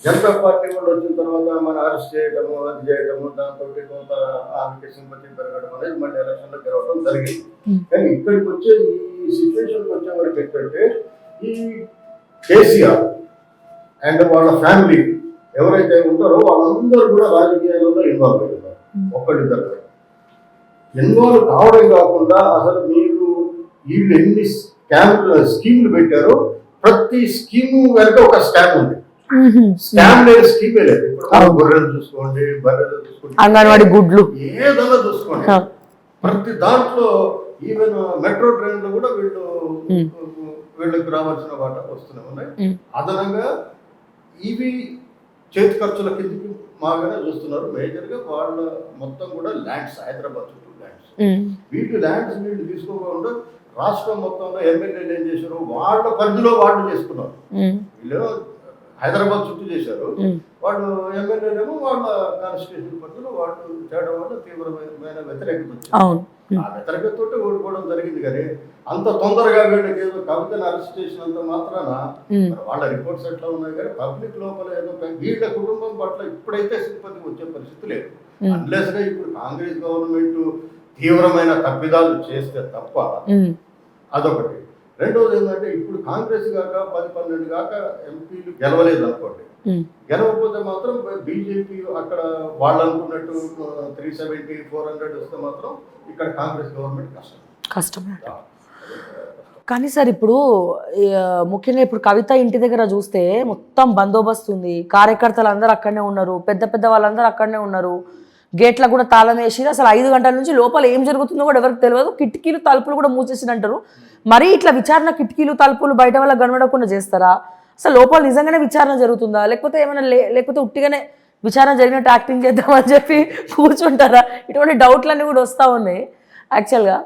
జనతా పార్టీ వాళ్ళు వచ్చిన తర్వాత మన అరెస్ట్ చేయడము, అది చేయడము, దాంతో కొంత ఆమెకి సింపతి పెరగడం అనేది మళ్ళీ ఎలక్షన్ లో గెలవడం జరిగింది. కానీ ఇక్కడికి వచ్చే ఈ సిచ్యువేషన్కి వచ్చే వరకు ఏంటంటే ఈ కేసీఆర్ అండ్ వాళ్ళ ఫ్యామిలీ ఎవరైతే ఉంటారో వాళ్ళందరూ కూడా రాజకీయాలలో ఇన్వాల్వ్ అయ్యారు. ఒక్కడిద్దరు ఇన్వాల్వ్ కావడం కాకుండా అసలు మీరు వీళ్ళు ఎన్ని స్కీములు పెట్టారో ప్రతి స్కీము వెనక ఒక స్కామ్ ఉంది. స్కామ్ లేని స్కీమే లేదు. ఇప్పుడు గొర్రెలు చూసుకోండి, బర్రెలు చూసుకోండి, అంగన్వాడి గుడ్లు ఏదైనా చూసుకోండి, ప్రతి దాంట్లో ఈవెన్ మెట్రో ట్రైన్ లో కూడా వీళ్ళకి రావాల్సిన వాటా వస్తూనే ఉన్నాయి. అదనంగా ఇవి చేతి ఖర్చుల కిందకి బాగానే చూస్తున్నారు. మేజర్ గా వాళ్ళ మొత్తం కూడా ల్యాండ్స్, హైదరాబాద్ చుట్టూ ల్యాండ్స్, వీళ్ళు తీసుకోకుండా రాష్ట్రం మొత్తంలో ఎమ్మెల్యేలు ఏం చేశారు, వాళ్ళ పరిధిలో వాళ్ళు చేసుకున్నారు. వీళ్ళు హైదరాబాద్ చుట్టూ చేశారు, వాళ్ళు ఎమ్మెల్యేలేమో వాళ్ళ కాన్స్టిట్యూషన్ పరిధిలో వాళ్ళు చేయడం వల్ల తీవ్రమైన వ్యతిరేకత వచ్చింది. ఆ వ్యతిరేకతతో ఓడిపోవడం జరిగింది. కానీ అంత తొందరగా వీళ్ళకి ఏదో కవితను అరెస్ట్ చేసినంత మాత్రాన వాళ్ళ రిపోర్ట్స్ ఎట్లా ఉన్నాయి కానీ పబ్లిక్ లోపల ఏదో వీళ్ళ కుటుంబం పట్ల ఇప్పుడైతే సింపతి వచ్చే పరిస్థితి లేదు. అన్లెస్ గా ఇప్పుడు కాంగ్రెస్ గవర్నమెంట్ తీవ్రమైన తప్పిదాలు చేస్తే తప్ప. అదొకటి. రెండోది ఏంటంటే ఇప్పుడు కాంగ్రెస్ కాక 10-12 కాక ఎంపీలు గెలవలేదు అనుకోండి, గెలవకపోతే మాత్రం బీజేపీ అక్కడ వాళ్ళు అనుకున్నట్టు 370-400 వస్తే మాత్రం ఇక్కడ కాంగ్రెస్ గవర్నమెంట్ కష్టం. కానీ సార్ ఇప్పుడు ముఖ్యంగా ఇప్పుడు కవిత ఇంటి దగ్గర చూస్తే మొత్తం బందోబస్తు ఉంది, కార్యకర్తలు అందరూ అక్కడనే ఉన్నారు, పెద్ద పెద్ద వాళ్ళందరూ అక్కడనే ఉన్నారు, గేట్లకు కూడా తాళం వేసి అసలు 5 గంటల నుంచి లోపల ఏం జరుగుతుందో కూడా ఎవరికి తెలియదు, కిటికీలు తలుపులు కూడా మూసేసి అంటారు. మరీ ఇట్లా విచారణ కిటికీలు తలుపులు బయట వాళ్ళకి కనబడకుండా చేస్తారా? అసలు లోపల నిజంగానే విచారణ జరుగుతుందా, లేకపోతే ఏమైనా లేకపోతే ఉట్టిగానే విచారణ జరిగినట్టు యాక్టింగ్ చేద్దామని చెప్పి కూర్చుంటారా? ఇటువంటి డౌట్లన్నీ కూడా వస్తూ ఉన్నాయి యాక్చువల్గా.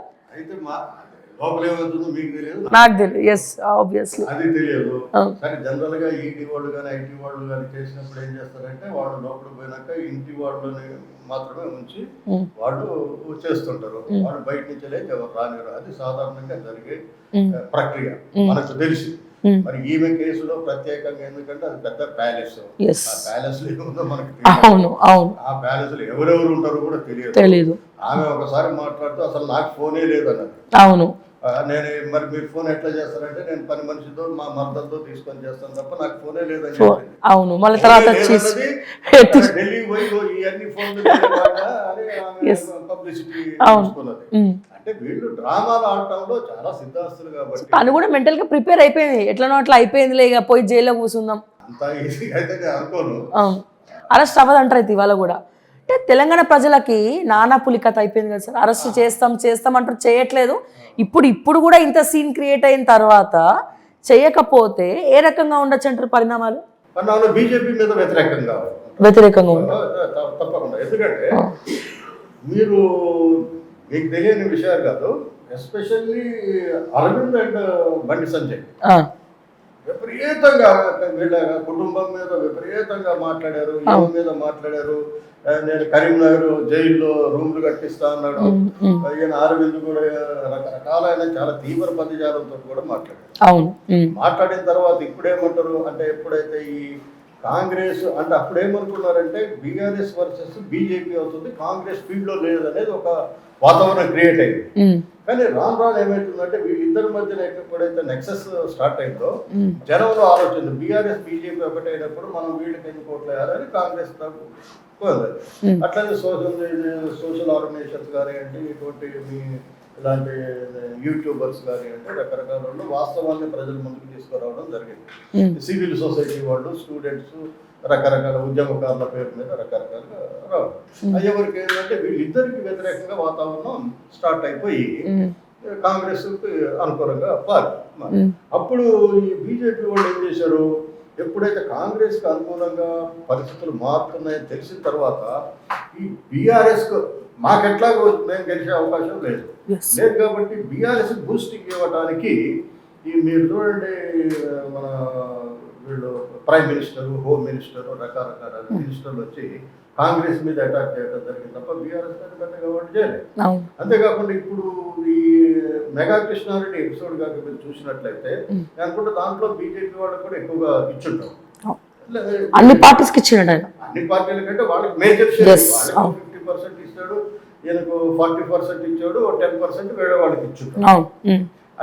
నాకు తెలియదు. ఎస్, ఆబ్వియస్లీ అది తెలియదు. కానీ జనరల్ గా ఈడీ వాళ్ళు కానీ ఐటీ వాళ్ళు కానీ చేసినప్పుడు ఏం చేస్తారంటే వాళ్ళు లోపల పోయినాక ఇంటి వాళ్ళని మాత్రమే ఉంచి వాళ్ళు చేస్తుంటారు. వాళ్ళు బయట నుంచి లేచి ఎవరు రానిరు. అది సాధారణంగా జరిగే ప్రక్రియ మనకు తెలిసి. మరి ఈమె కేసులో ప్రత్యేకంగా ఎందుకంటే అది పెద్ద ప్యాలెస్. ఆ ప్యాలెస్ లో ఏముందో మనకి ఆ ప్యాలెస్ లో ఎవరెవరు ఉంటారో కూడా తెలియదు. ఆమె ఒకసారి మాట్లాడుతూ అసలు నాకు ఫోనే లేదు అన్నది. అవును, నేను మరి మీరు ఫోన్ ఎట్లా చేస్తారంటే నేను పని మనిషితో మా మర్దలతో తీసుకొని చేస్తాను తప్ప నాకు ఫోనే లేదని చెప్పింది. అవును, మళ్ళీ తర్వాత ఢిల్లీ పోయి ఇవన్నీ ఫోన్ పబ్లిసిటీ తీసుకున్నది. అంటే వీళ్ళు డ్రామాలు ఆడటంలో చాలా సిద్ధాస్తులు కాబట్టి తను కూడా మెంటల్ గా ప్రిపేర్ అయిపోయింది. ఎట్లనో అట్లా అయిపోయింది లేక పోయి జైల్లో కూర్చుందాం అంత ఈజీగా అయితే నేను అనుకోను. అరెస్ట్ అవ్వదు అంటారు అయితే ఇవాళ కూడా. అంటే తెలంగాణ ప్రజలకి నానా పులికత అయిపోయింది కదా సార్. అరెస్ట్ చేస్తాం అంటారు, చేయట్లేదు. ఇప్పుడు కూడా ఇంత సీన్ క్రియేట్ అయిన తర్వాత చేయకపోతే ఏ రకంగా ఉండొచ్చు అంటారు పరిణామాలు? బీజేపీ మీద వ్యతిరేకంగా తప్పకుండా. ఎందుకంటే మీకు తెలియని విషయాలు కాదు, ఎస్పెషల్లీ అరవింద్ అండ్ బండి సంజయ్ విపరీతంగా వీళ్ళ కుటుంబం మీద విపరీతంగా మాట్లాడారు, యువ మీద మాట్లాడారు. నేను కరీంనగర్ జైల్లో రూమ్లు కట్టిస్తా అన్నాడు. ఈయన అరవింద్ కూడా రకరకాలైన చాలా తీవ్ర పదజాలంతో కూడా మాట్లాడారు. మాట్లాడిన తర్వాత ఇప్పుడేమంటారు అంటే ఎప్పుడైతే ఈ కాంగ్రెస్ అంటే అప్పుడేమనుకున్నారంటే బీఆర్ఎస్ వర్సెస్ బీజేపీ అవుతుంది, కాంగ్రెస్ ఫీల్డ్ లో లేదనేది ఒక వాతావరణం క్రియేట్ అయింది. కానీ రాను ఏమైతుందంటే వీళ్ళిద్దరి మధ్యన ఎప్పుడైతే నెక్సెస్ స్టార్ట్ అయిందో జనంలో ఆలోచన బీఆర్ఎస్ బీజేపీ ఒకటైనప్పుడు మనం వీళ్ళకి ఎన్ని కోట్లు వేయాలని కాంగ్రెస్ అట్లానే సోషల్ ఆర్గనైజేషన్స్ కానివ్వండి, ఇటువంటి ఇలాంటి యూట్యూబర్స్ కానివ్వండి, రకరకాల వాస్తవాన్ని ప్రజల ముందుకు తీసుకురావడం జరిగింది. సివిల్ సొసైటీ వాళ్ళు, స్టూడెంట్స్, రకరకాల ఉద్యమకారుల పేరు మీద రకరకాలుగా రావడం. ఎవరికి ఏంటంటే వీళ్ళిద్దరికి వ్యతిరేకంగా వాతావరణం స్టార్ట్ అయిపోయి కాంగ్రెస్ అనుకూలంగా పారి. అప్పుడు ఈ బీజేపీ వాళ్ళు ఏం చేశారు, ఎప్పుడైతే కాంగ్రెస్ కు అనుకూలంగా పరిస్థితులు మారుతున్నాయని తెలిసిన తర్వాత ఈ బీఆర్ఎస్ మాకెట్లా మేము గెలిచే అవకాశం లేదు కాబట్టి బీఆర్ఎస్ బూస్టింగ్ ఇవ్వడానికి ఈ మీరు చూడండి మన వీళ్ళు ప్రైమ్ మినిస్టర్, హోమ్ మినిస్టర్, రకరకాల మినిస్టర్లు వచ్చి కాంగ్రెస్ మీద అటాక్ చేయడం జరిగింది తప్ప బీఆర్ఎస్ మీద పెద్దగా ఓటు చేయలేదు. అంతేకాకుండా ఇప్పుడు ఈ మెగా కృష్ణారెడ్డి ఎపిసోడ్ కాక మీరు చూసినట్లయితే అనుకుంటే దాంట్లో బీజేపీ వాళ్ళకి కూడా ఎక్కువగా ఇచ్చుంటాం. అన్ని పార్టీస్కి ఇచ్చాడు ఆయన. అన్ని పార్టీల కంటే వాళ్ళకి మేజర్ షేర్ 50% ఇస్తాడు, ఈయనకు 40% ఇచ్చాడు, 10% వేరే వాళ్ళకి ఇచ్చుంటాడు.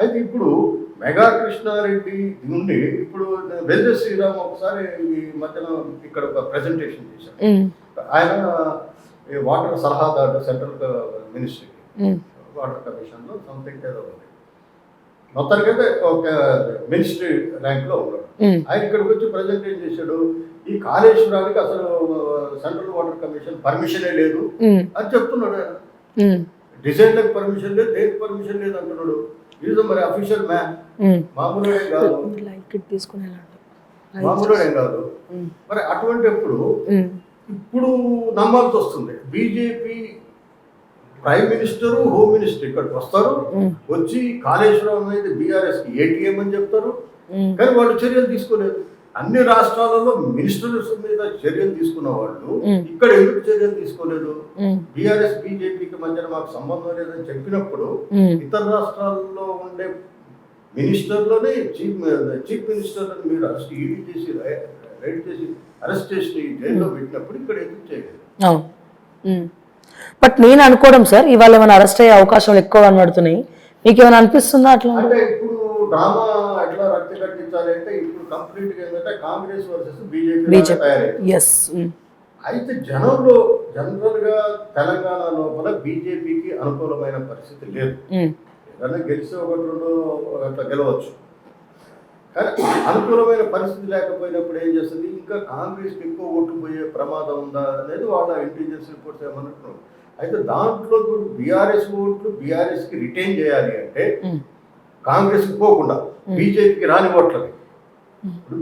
అయితే ఇప్పుడు మెగా కృష్ణారెడ్డి నుండి ఇప్పుడు వెల్జే శ్రీరామ్ ఒకసారి ఈ మధ్యన ఇక్కడ ఒక ప్రెజెంటేషన్ చేశారు. ఆయన ఈ వాటర్ సలహాదారు సెంట్రల్ మినిస్ట్రీకి వాటర్ కమిషన్లో సంథింగ్ ఏదో ఉంది. మొత్తానికైతే ఒక మినిస్ట్రీ ర్యాంక్లో ఉన్నాడు. ఆయన ఇక్కడికి వచ్చి ప్రజెంటేషన్ చేశాడు. ఈ కాళేశ్వరానికి అసలు సెంట్రల్ వాటర్ కమిషన్ పర్మిషనే లేదు అని చెప్తున్నాడు. ఆయన డిజైన్లకు పర్మిషన్ లేదు, దేనికి పర్మిషన్ లేదు అంటున్నాడు. ఈజ్ మరి అఫీషియల్ మ్యాన్, మామూలు ఏం కాదు, మామూలు ఏం కాదు. మరి అటువంటి ఇప్పుడు నమ్మాల్సి వస్తుంది. BJP prime minister, home minister ఇక్కడికి వస్తారు, వచ్చి కాళేశ్వరం అనేది బీఆర్ఎస్కి ఏటీఎం అని చెప్తారు. కానీ వాళ్ళు చర్యలు తీసుకోలేదు. అన్ని రాష్ట్రాలలో మినిస్టర్స్ మీద చర్యలు తీసుకున్న వాళ్ళు ఇక్కడ ఎందుకు చర్యలు తీసుకోలేదు? బీఆర్ఎస్ బీజేపీకి మధ్యన మాకు సంబంధం లేదని చెప్పినప్పుడు ఇతర రాష్ట్రాల్లో ఉండే మినిస్టర్లోనే చీఫ్ మినిస్టర్లను మీరు అరెస్ట్ ఈడీ చేసి రైడ్ చేసి అరెస్ట్ చేసి జైల్లో పెట్టినప్పుడు ఇక్కడ ఎందుకు చేయలేదు? బట్ నేను అనుకోవడం సార్, ఇవాళ ఏమైనా అరెస్ట్ అయ్యే అవకాశాలు ఎక్కువ కనబడుతున్నాయి. మీకు ఏమైనా అనిపిస్తుందా అట్లా? అంటే ఇప్పుడు డ్రామా ఎట్లా రక్తి కట్టించాలి అంటే ఇప్పుడు కంప్లీట్ గా ఏంటంటే కాంగ్రెస్ వర్సెస్ బీజేపీ తయారైంది. అయితే జనంలో జనరల్ గా తెలంగాణ లోపల బీజేపీకి అనుకూలమైన పరిస్థితి లేదు. ఏదైనా గెలిచి ఒకటి రెండు అట్లా గెలవచ్చు, కానీ అనుకూలమైన పరిస్థితి లేకపోయినప్పుడు ఏం చేస్తుంది, ఇంకా కాంగ్రెస్కి ఎక్కువ ఓట్లు పోయే ప్రమాదం ఉందా అనేది వాళ్ళ ఇంటెలిజెన్స్ రిపోర్ట్స్ ఏమన్నట్టు. అయితే దాంట్లో బీఆర్ఎస్ ఓట్లు బీఆర్ఎస్కి రిటైన్ చేయాలి అంటే కాంగ్రెస్కి పోకుండా బీజేపీకి రాని ఓట్లకి ఇప్పుడు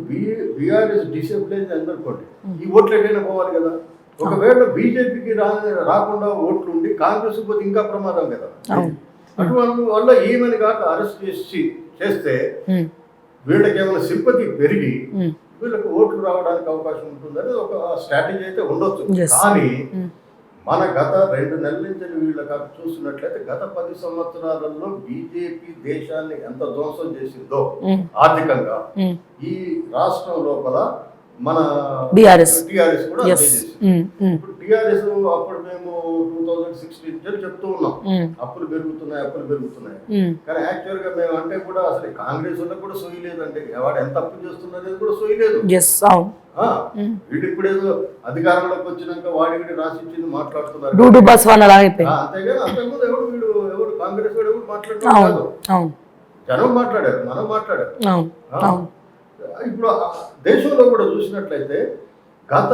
బీఆర్ఎస్ డిసెబిలైజ్ అందనుకోండి, ఈ ఓట్లు ఎటైనా పోవాలి కదా. ఒకవేళ బీజేపీకి రాకుండా ఓట్లు ఉండి కాంగ్రెస్ పోతే ఇంకా ప్రమాదం కదా. అటువంటి వల్ల ఏమని కాక అరెస్ట్ చేస్తే వీళ్ళకి ఏమైనా సింపతి పెరిగి వీళ్ళకి ఓట్లు రావడానికి అవకాశం ఉంటుందని ఒక స్ట్రాటజీ అయితే ఉండొచ్చు. కానీ మన గత 2 నెలల నుంచి వీళ్ళకి చూసినట్లయితే గత 10 సంవత్సరాలలో బీజేపీ దేశాన్ని ఎంత ధ్వంసం చేసిందో ఆర్థికంగా ఈ రాష్ట్రం లోపల మన టిఆర్ఎస్ కూడా ఇప్పుడు టిఆర్ఎస్ అప్పుడు మేము 2016 చెప్తూ ఉన్నాం అప్పులు పెరుగుతున్నాయి కానీ యాక్చువల్ గా మేము అంటే కూడా అసలు కాంగ్రెస్ వాళ్ళకి కూడా సోయి లేదంటే వాడు ఎంత అప్పు చేస్తున్నది కూడా సోయి లేదు. వీడు ఇప్పుడు ఏదో అధికారంలోకి వచ్చినాక వాడి రాసిచ్చింది మాట్లాడుతున్నారు అంతేగాని అంతకుముందు ఎవరు కాంగ్రెస్ వాడు ఎవరు మాట్లాడుతున్నారు, జనం మాట్లాడారు, మనం మాట్లాడారు. ఇప్పుడు దేశంలో కూడా చూసినట్లయితే గత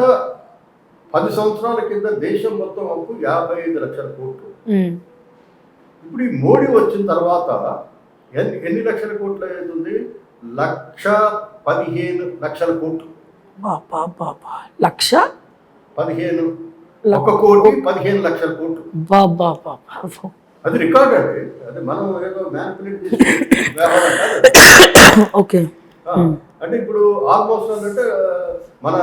10 సంవత్సరాల కింద దేశం మొత్తం అప్పు 55 లక్షల కోట్లు. ఇప్పుడు ఈ మోడీ వచ్చిన తర్వాత ఎన్ని లక్షల కోట్లు అవుతుంది? 1,15 లక్షల కోట్లు. 1,15 1,15 లక్షల కోట్లు. అది రికార్డ్ అండి, అది మనం ఏదో మ్యానిపులేట్ చేసి వ్యవహారం కాదు. అంటే ఇప్పుడు ఆల్మోస్ట్ అంటే మన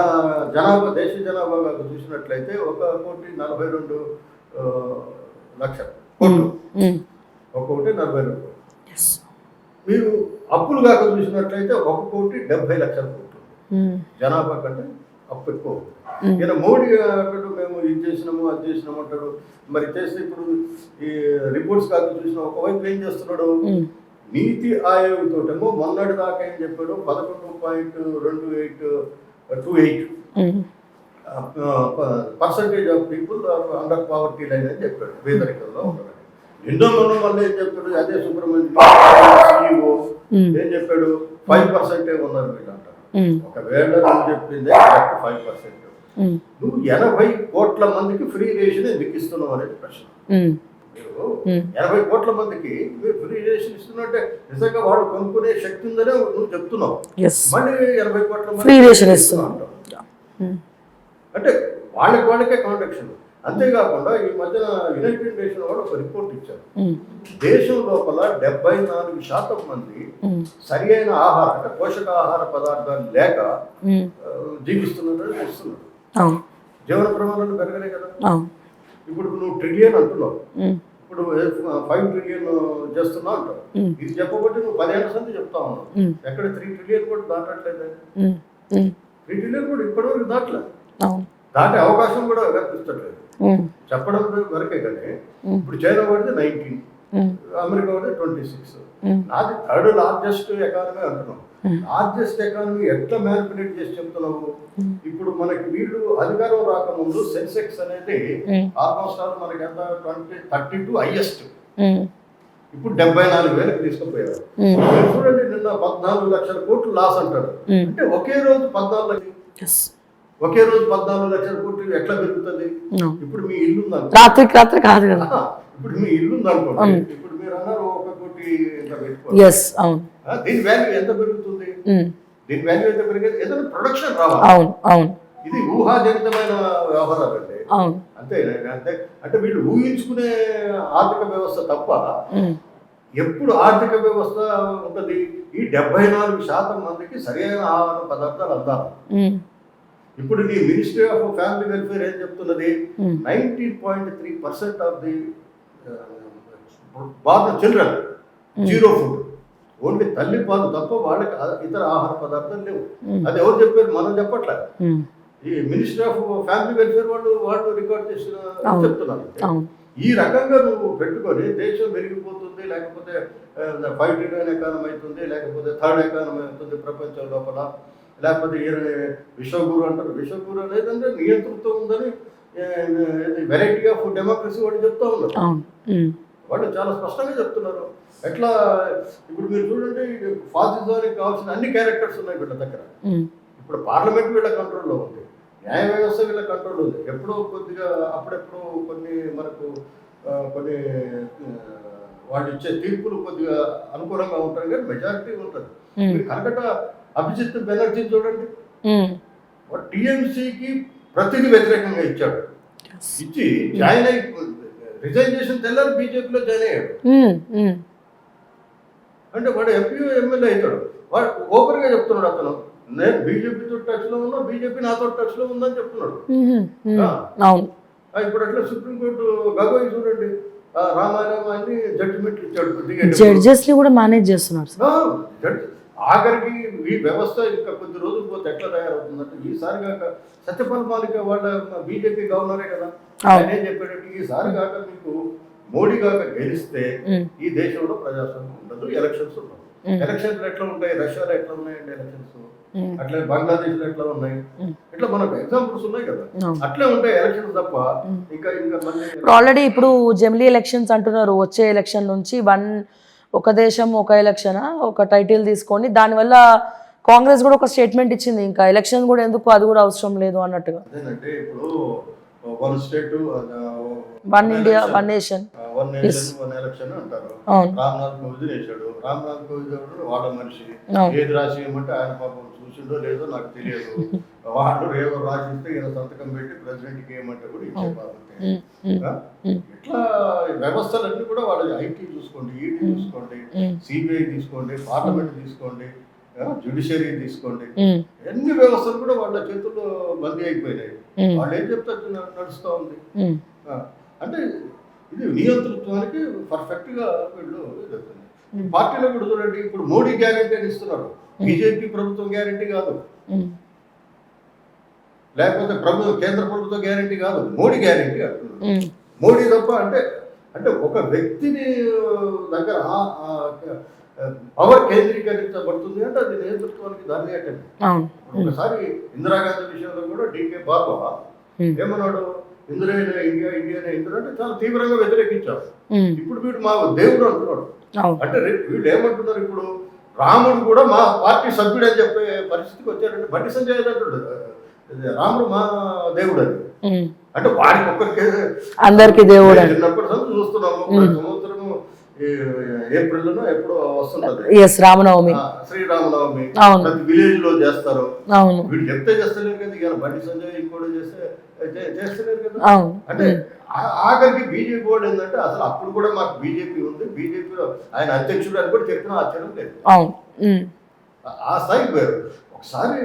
జనాభా దేశ జనాభా చూసినట్లయితే 1,42 లక్షల కోట్లు, 1,42. మీరు అప్పులు కాక చూసినట్లయితే 1,70 లక్షల కోట్లు జనాభా కంటే అప్పు ఎక్కువ. ఈయన మోడీ అంటాడు మేము ఇది చేసినాము అది చేసినాము అంటాడు. మరి చేస్తే ఇప్పుడు ఈ రిపోర్ట్స్ కాక చూసిన ఒకవైపు ఏం చేస్తున్నాడు, నీతి ఆయోగ్ తోటేమో మొన్నటి దాకా ఏం చెప్పాడు 11.28% of people under poverty line అని చెప్పాడు, పేదరికంలో ఉంటాడు. ఎన్నో మొన్న మళ్ళీ ఏం చెప్పాడు, అదే సుబ్రహ్మణ్యం ఏం చెప్పాడు 5% ఉన్నారు వీళ్ళంటారు. ఒకవేళ నువ్వు చెప్పిందే 5%, నువ్వు 80 కోట్ల మందికి ఫ్రీ రేషన్ ఎందుకు ఇస్తున్నావు అనేది ప్రశ్న. 80 కోట్ల మందికి మీరు ఫ్రీ రేషన్ ఇస్తున్నట్టే నిజంగా వాడు కొనుక్కునే శక్తి ఉందనే నువ్వు చెప్తున్నావు, మళ్ళీ 80 కోట్ల ఫ్రీ రేషన్ ఇస్తున్నావు అంటే వాళ్ళకే కాంట్రాక్షన్. అంతేకాకుండా ఈ మధ్యన యునైటెడ్ నేషన్ వాళ్ళు ఒక రిపోర్ట్ ఇచ్చారు, దేశం లోపల 74% మంది సరి అయిన ఆహార అంటే పోషకాహార పదార్థాలు లేక జీవిస్తున్నారని తెలుస్తున్నారు. జీవన ప్రమాణాలు పెరగలే కదా. ఇప్పుడు నువ్వు ట్రిలియన్ అంటున్నావు, ఇప్పుడు 5 ట్రిలియన్ చేస్తున్నావు అంటావు. ఇది చెప్పబట్టి నువ్వు 10 ఏళ్ళ సంది చెప్తా ఉన్నావు, ఎక్కడ 3 ట్రిలియన్ కూడా దాటట్లేదు. 3 ట్రిలియన్ కూడా ఇప్పటివరకు దాటలేదు, దాటే అవకాశం కూడా కనిపిస్తలేదు చెప్పడం వరకే. కానీ ఇప్పుడు చైనా పడితే 19, అమెరికా ఒకటి 26. నాది థర్డ్ లార్జెస్ట్ ఎకానమీ అంటున్నాం. లార్జెస్ట్ ఎకానమీ ఎట్లా మ్యానిపులేట్ చేసి చెప్తున్నావు? ఇప్పుడు మనకి వీళ్ళు అధికారం రాకముందు సెన్సెక్స్ అనేది ఆల్మోస్ట్ ఆల్ మనకి ఎంత 32 హైయెస్ట్. ఇప్పుడు 74,000 తీసుకుపోయారు. చూడండి, నిన్న 14 లక్షల కోట్లు లాస్ అంటారు. అంటే ఒకే రోజు 14 లక్షల కోట్లు ఎట్లా పెరుగుతుంది? ఇప్పుడు మీ ఇల్లు రాత్రి కాదు కదా. ఇప్పుడు మీ ఇల్లు ఉందనుకోండి, ఇప్పుడు మీరు అన్నారు 1 కోటి ఇంత పెట్టుకోవాలి. దీని వాల్యూ ఎంత పెరుగుతుంది? దీని వాల్యూ ఎంత పెరిగేది? ఏదైనా ప్రొడక్షన్ రావాలి. ఇది ఊహాజనితమైన వ్యవహారాలు అండి. అంతే. అంటే వీళ్ళు ఊహించుకునే ఆర్థిక వ్యవస్థ తప్ప ఎప్పుడు ఆర్థిక వ్యవస్థ ఉంటుంది? ఈ 74% మందికి సరైన ఆహార పదార్థాలు అందాలి. ఇప్పుడు నీ మినిస్ట్రీ ఆఫ్ ఫ్యామిలీ వెల్ఫేర్ ఏం చెప్తున్నది? 90.3% of the born children zero food. Only తల్లి పాలు తప్ప వాళ్ళకి ఇతర ఆహార పదార్థాలు లేవు. అది ఎవరు చెప్పారు? మనం చెప్పట్లే. ఈ మినిస్ట్రీ ఆఫ్ ఫ్యామిలీ వెల్ఫేర్ వాళ్ళు రికార్డ్ చేసిన చెప్తున్నారు. ఈ రకంగా నువ్వు పెట్టుకొని దేశం పెరిగిపోతుంది, లేకపోతే 5 ట్రిలియన్ ఎకానమీ అవుతుంది, లేకపోతే థర్డ్ ఎకానమీ అవుతుంది ప్రపంచం లోపల, లేకపోతే విశ్వగురు అంటారు. విశ్వగురు అనేది అంటే నియంతృత్వం ఉందని, వెరైటీ ఆఫ్ డెమోక్రసీ వాళ్ళు చెప్తా ఉన్నారు. వాళ్ళు చాలా స్పష్టంగా చెప్తున్నారు. ఎట్లా ఇప్పుడు మీరు చూడండి, ఫాసిజానికి కావాల్సిన అన్ని క్యారెక్టర్స్ ఉన్నాయి వీళ్ళ దగ్గర. ఇప్పుడు పార్లమెంట్ వీళ్ళ కంట్రోల్లో ఉంది, న్యాయ వ్యవస్థ వీళ్ళ కంట్రోల్ ఉంది. ఎప్పుడో కొద్దిగా అప్పుడెప్పుడు మనకు కొన్ని వాళ్ళు ఇచ్చే తీర్పులు కొద్దిగా అనుకూలంగా ఉంటాయి, కానీ మెజారిటీ ఉంటుంది. మీరు కనకట అభిజిత్ బెనర్జీ చూడండి, వాడు టీఎంసీకి ప్రతిదీ వ్యతిరేకంగా ఇచ్చాడు. ఇచ్చి జాయిన్ అయి రిజైన్ చేసిన తెల్లారి బీజేపీలో జాయిన్ అయ్యాడు. అంటే వాడు ఎంపీ ఎమ్మెల్యే అవుతాడు. వాడు ఓపెన్గా చెప్తున్నాడు, అతను నేను బీజేపీతో టచ్ లో ఉన్నా, బీజేపీ నాతో టచ్ లో ఉందని చెప్తున్నాడు. ఇప్పుడు అట్లా సుప్రీంకోర్టు గగోయి చూడండి, రామాయణం అన్ని జడ్జిమెంట్ ఇచ్చాడు. జడ్జెస్ ని కూడా మేనేజ్ చేస్తున్నారు. ఆఖరికి ఈ వ్యవస్థ ఇంకా కొద్ది రోజులు పోతే ఎట్లా తయారవుతుందంటే, ఈసారి కాక సత్యపాల్ మాలిక్ వాళ్ళ బీజేపీ గవర్నరే కదా, ఆయన ఏం చెప్పాడంటే ఈసారి కాక మీకు మోడీ కాక గెలిస్తే ఈ దేశంలో ప్రజాస్వామ్యం ఉండదు, ఎలక్షన్స్ ఉండదు. ఎలక్షన్స్ ఎట్లా ఉంటాయి? రష్యాలో ఎట్లా ఉన్నాయండి ఎలక్షన్స్, అట్లే బంగ్లాదేశ్ లో ఎట్లా ఉన్నాయి, ఇట్లా మనకు ఎగ్జాంపుల్స్ ఉన్నాయి కదా, అట్లే ఉంటాయి ఎలక్షన్స్ తప్ప. ఇంకా ఆల్రెడీ ఇప్పుడు జమిలీ ఎలక్షన్స్ అంటున్నారు. వచ్చే ఎలక్షన్ నుంచి ఒక దేశం ఒక ఎలక్షన్ ఒక టైటిల్ తీసుకొని, దానివల్ల కాంగ్రెస్ కూడా ఒక స్టేట్మెంట్ ఇచ్చింది, ఇంకా ఎలక్షన్ కూడా ఎందుకు, అది కూడా అవసరం లేదు అన్నట్టుగా. అదేనంటే ఇప్పుడు one state one India one nation one election అంటారు. రామ్నాథ్ కోవింద్ వేసాడు. రామ్నాథ్ కోవింద్ వాళ్ళ మనిషి, ఏది రాసి ఏమంటే ఆయన పాపం చూసిండో లేదో నాకు తెలియదు. వాళ్ళు ఏదో రాసిస్తే ఈయన సంతకం పెట్టి ప్రెసిడెంట్కి ఏమంటే కూడా ఇచ్చే బాగుంటాయి. ఇట్లా వ్యవస్థలన్నీ కూడా వాళ్ళు ఐటీ చూసుకోండి, ఈడీ చూసుకోండి, సిబిఐ తీసుకోండి, పార్లమెంట్ తీసుకోండి, జ్యుడిషియరీ తీసుకోండి, అన్ని వ్యవస్థలు కూడా వాళ్ళ చేతుల్లో బందీ అయిపోయినాయి. వాళ్ళు ఏం చెప్తే నడుస్తూ ఉంది. అంటే ఇది నియంతృత్వానికి పర్ఫెక్ట్ గా వీళ్ళు ఎదుగుతుంది. పార్టీలో కూడా చూడండి, ఇప్పుడు మోడీ గ్యారెంటీ అని ఇస్తున్నారు, బీజేపీ ప్రభుత్వం గ్యారెంటీ కాదు, లేకపోతే కేంద్ర ప్రభుత్వం గ్యారెంటీ కాదు, మోడీ గ్యారెంటీ అంటున్నారు. మోడీ తప్ప అంటే ఒక వ్యక్తిని దగ్గర పవర్ కేంద్రీకరించబడుతుంది అంటే అది నేతృత్వానికి దారి అట్టండి. ఒకసారి ఇందిరాగాంధీ విషయంలో కూడా డీకే బాబా ఏమన్నాడు, ఇందిరైన ఇండియా ఇందిరా అంటే చాలా తీవ్రంగా వ్యతిరేకించారు. ఇప్పుడు వీడు మా దేవుడు అంటున్నాడు. అంటే వీళ్ళు ఏమంటున్నారు, ఇప్పుడు రాముడు కూడా మా పార్టీ సభ్యుడు అని చెప్పే పరిస్థితికి వచ్చారంటే బండి సంజయ్ అంటున్నాడు, రాముడు మా దేవుడు అని. అంటే వాడికి ఒక్కరికి అందరికి దేవుడు చిన్నప్పటి నుంచి చూస్తున్నాము. సంవత్సరము ఏప్రిల్లో ఎప్పుడు వస్తుంటది రామనవమి, శ్రీరామనవమి ప్రతి విలేజ్ లో చేస్తారు. వీడు చెప్తే చేస్తలేరు కదా, ఇక బండి సంజయ్ ఇంకోటి చేస్తలేరు కదా. అంటే ఆఖరికి బీజేపీ వాళ్ళు ఏంటంటే అసలు అప్పుడు కూడా మాకు బీజేపీ ఉంది, బీజేపీలో ఆయన అధ్యక్షుడు అని కూడా చెప్పిన ఆశ్చర్యం లేదు. ఆ స్థాయి వేరు. ఒకసారి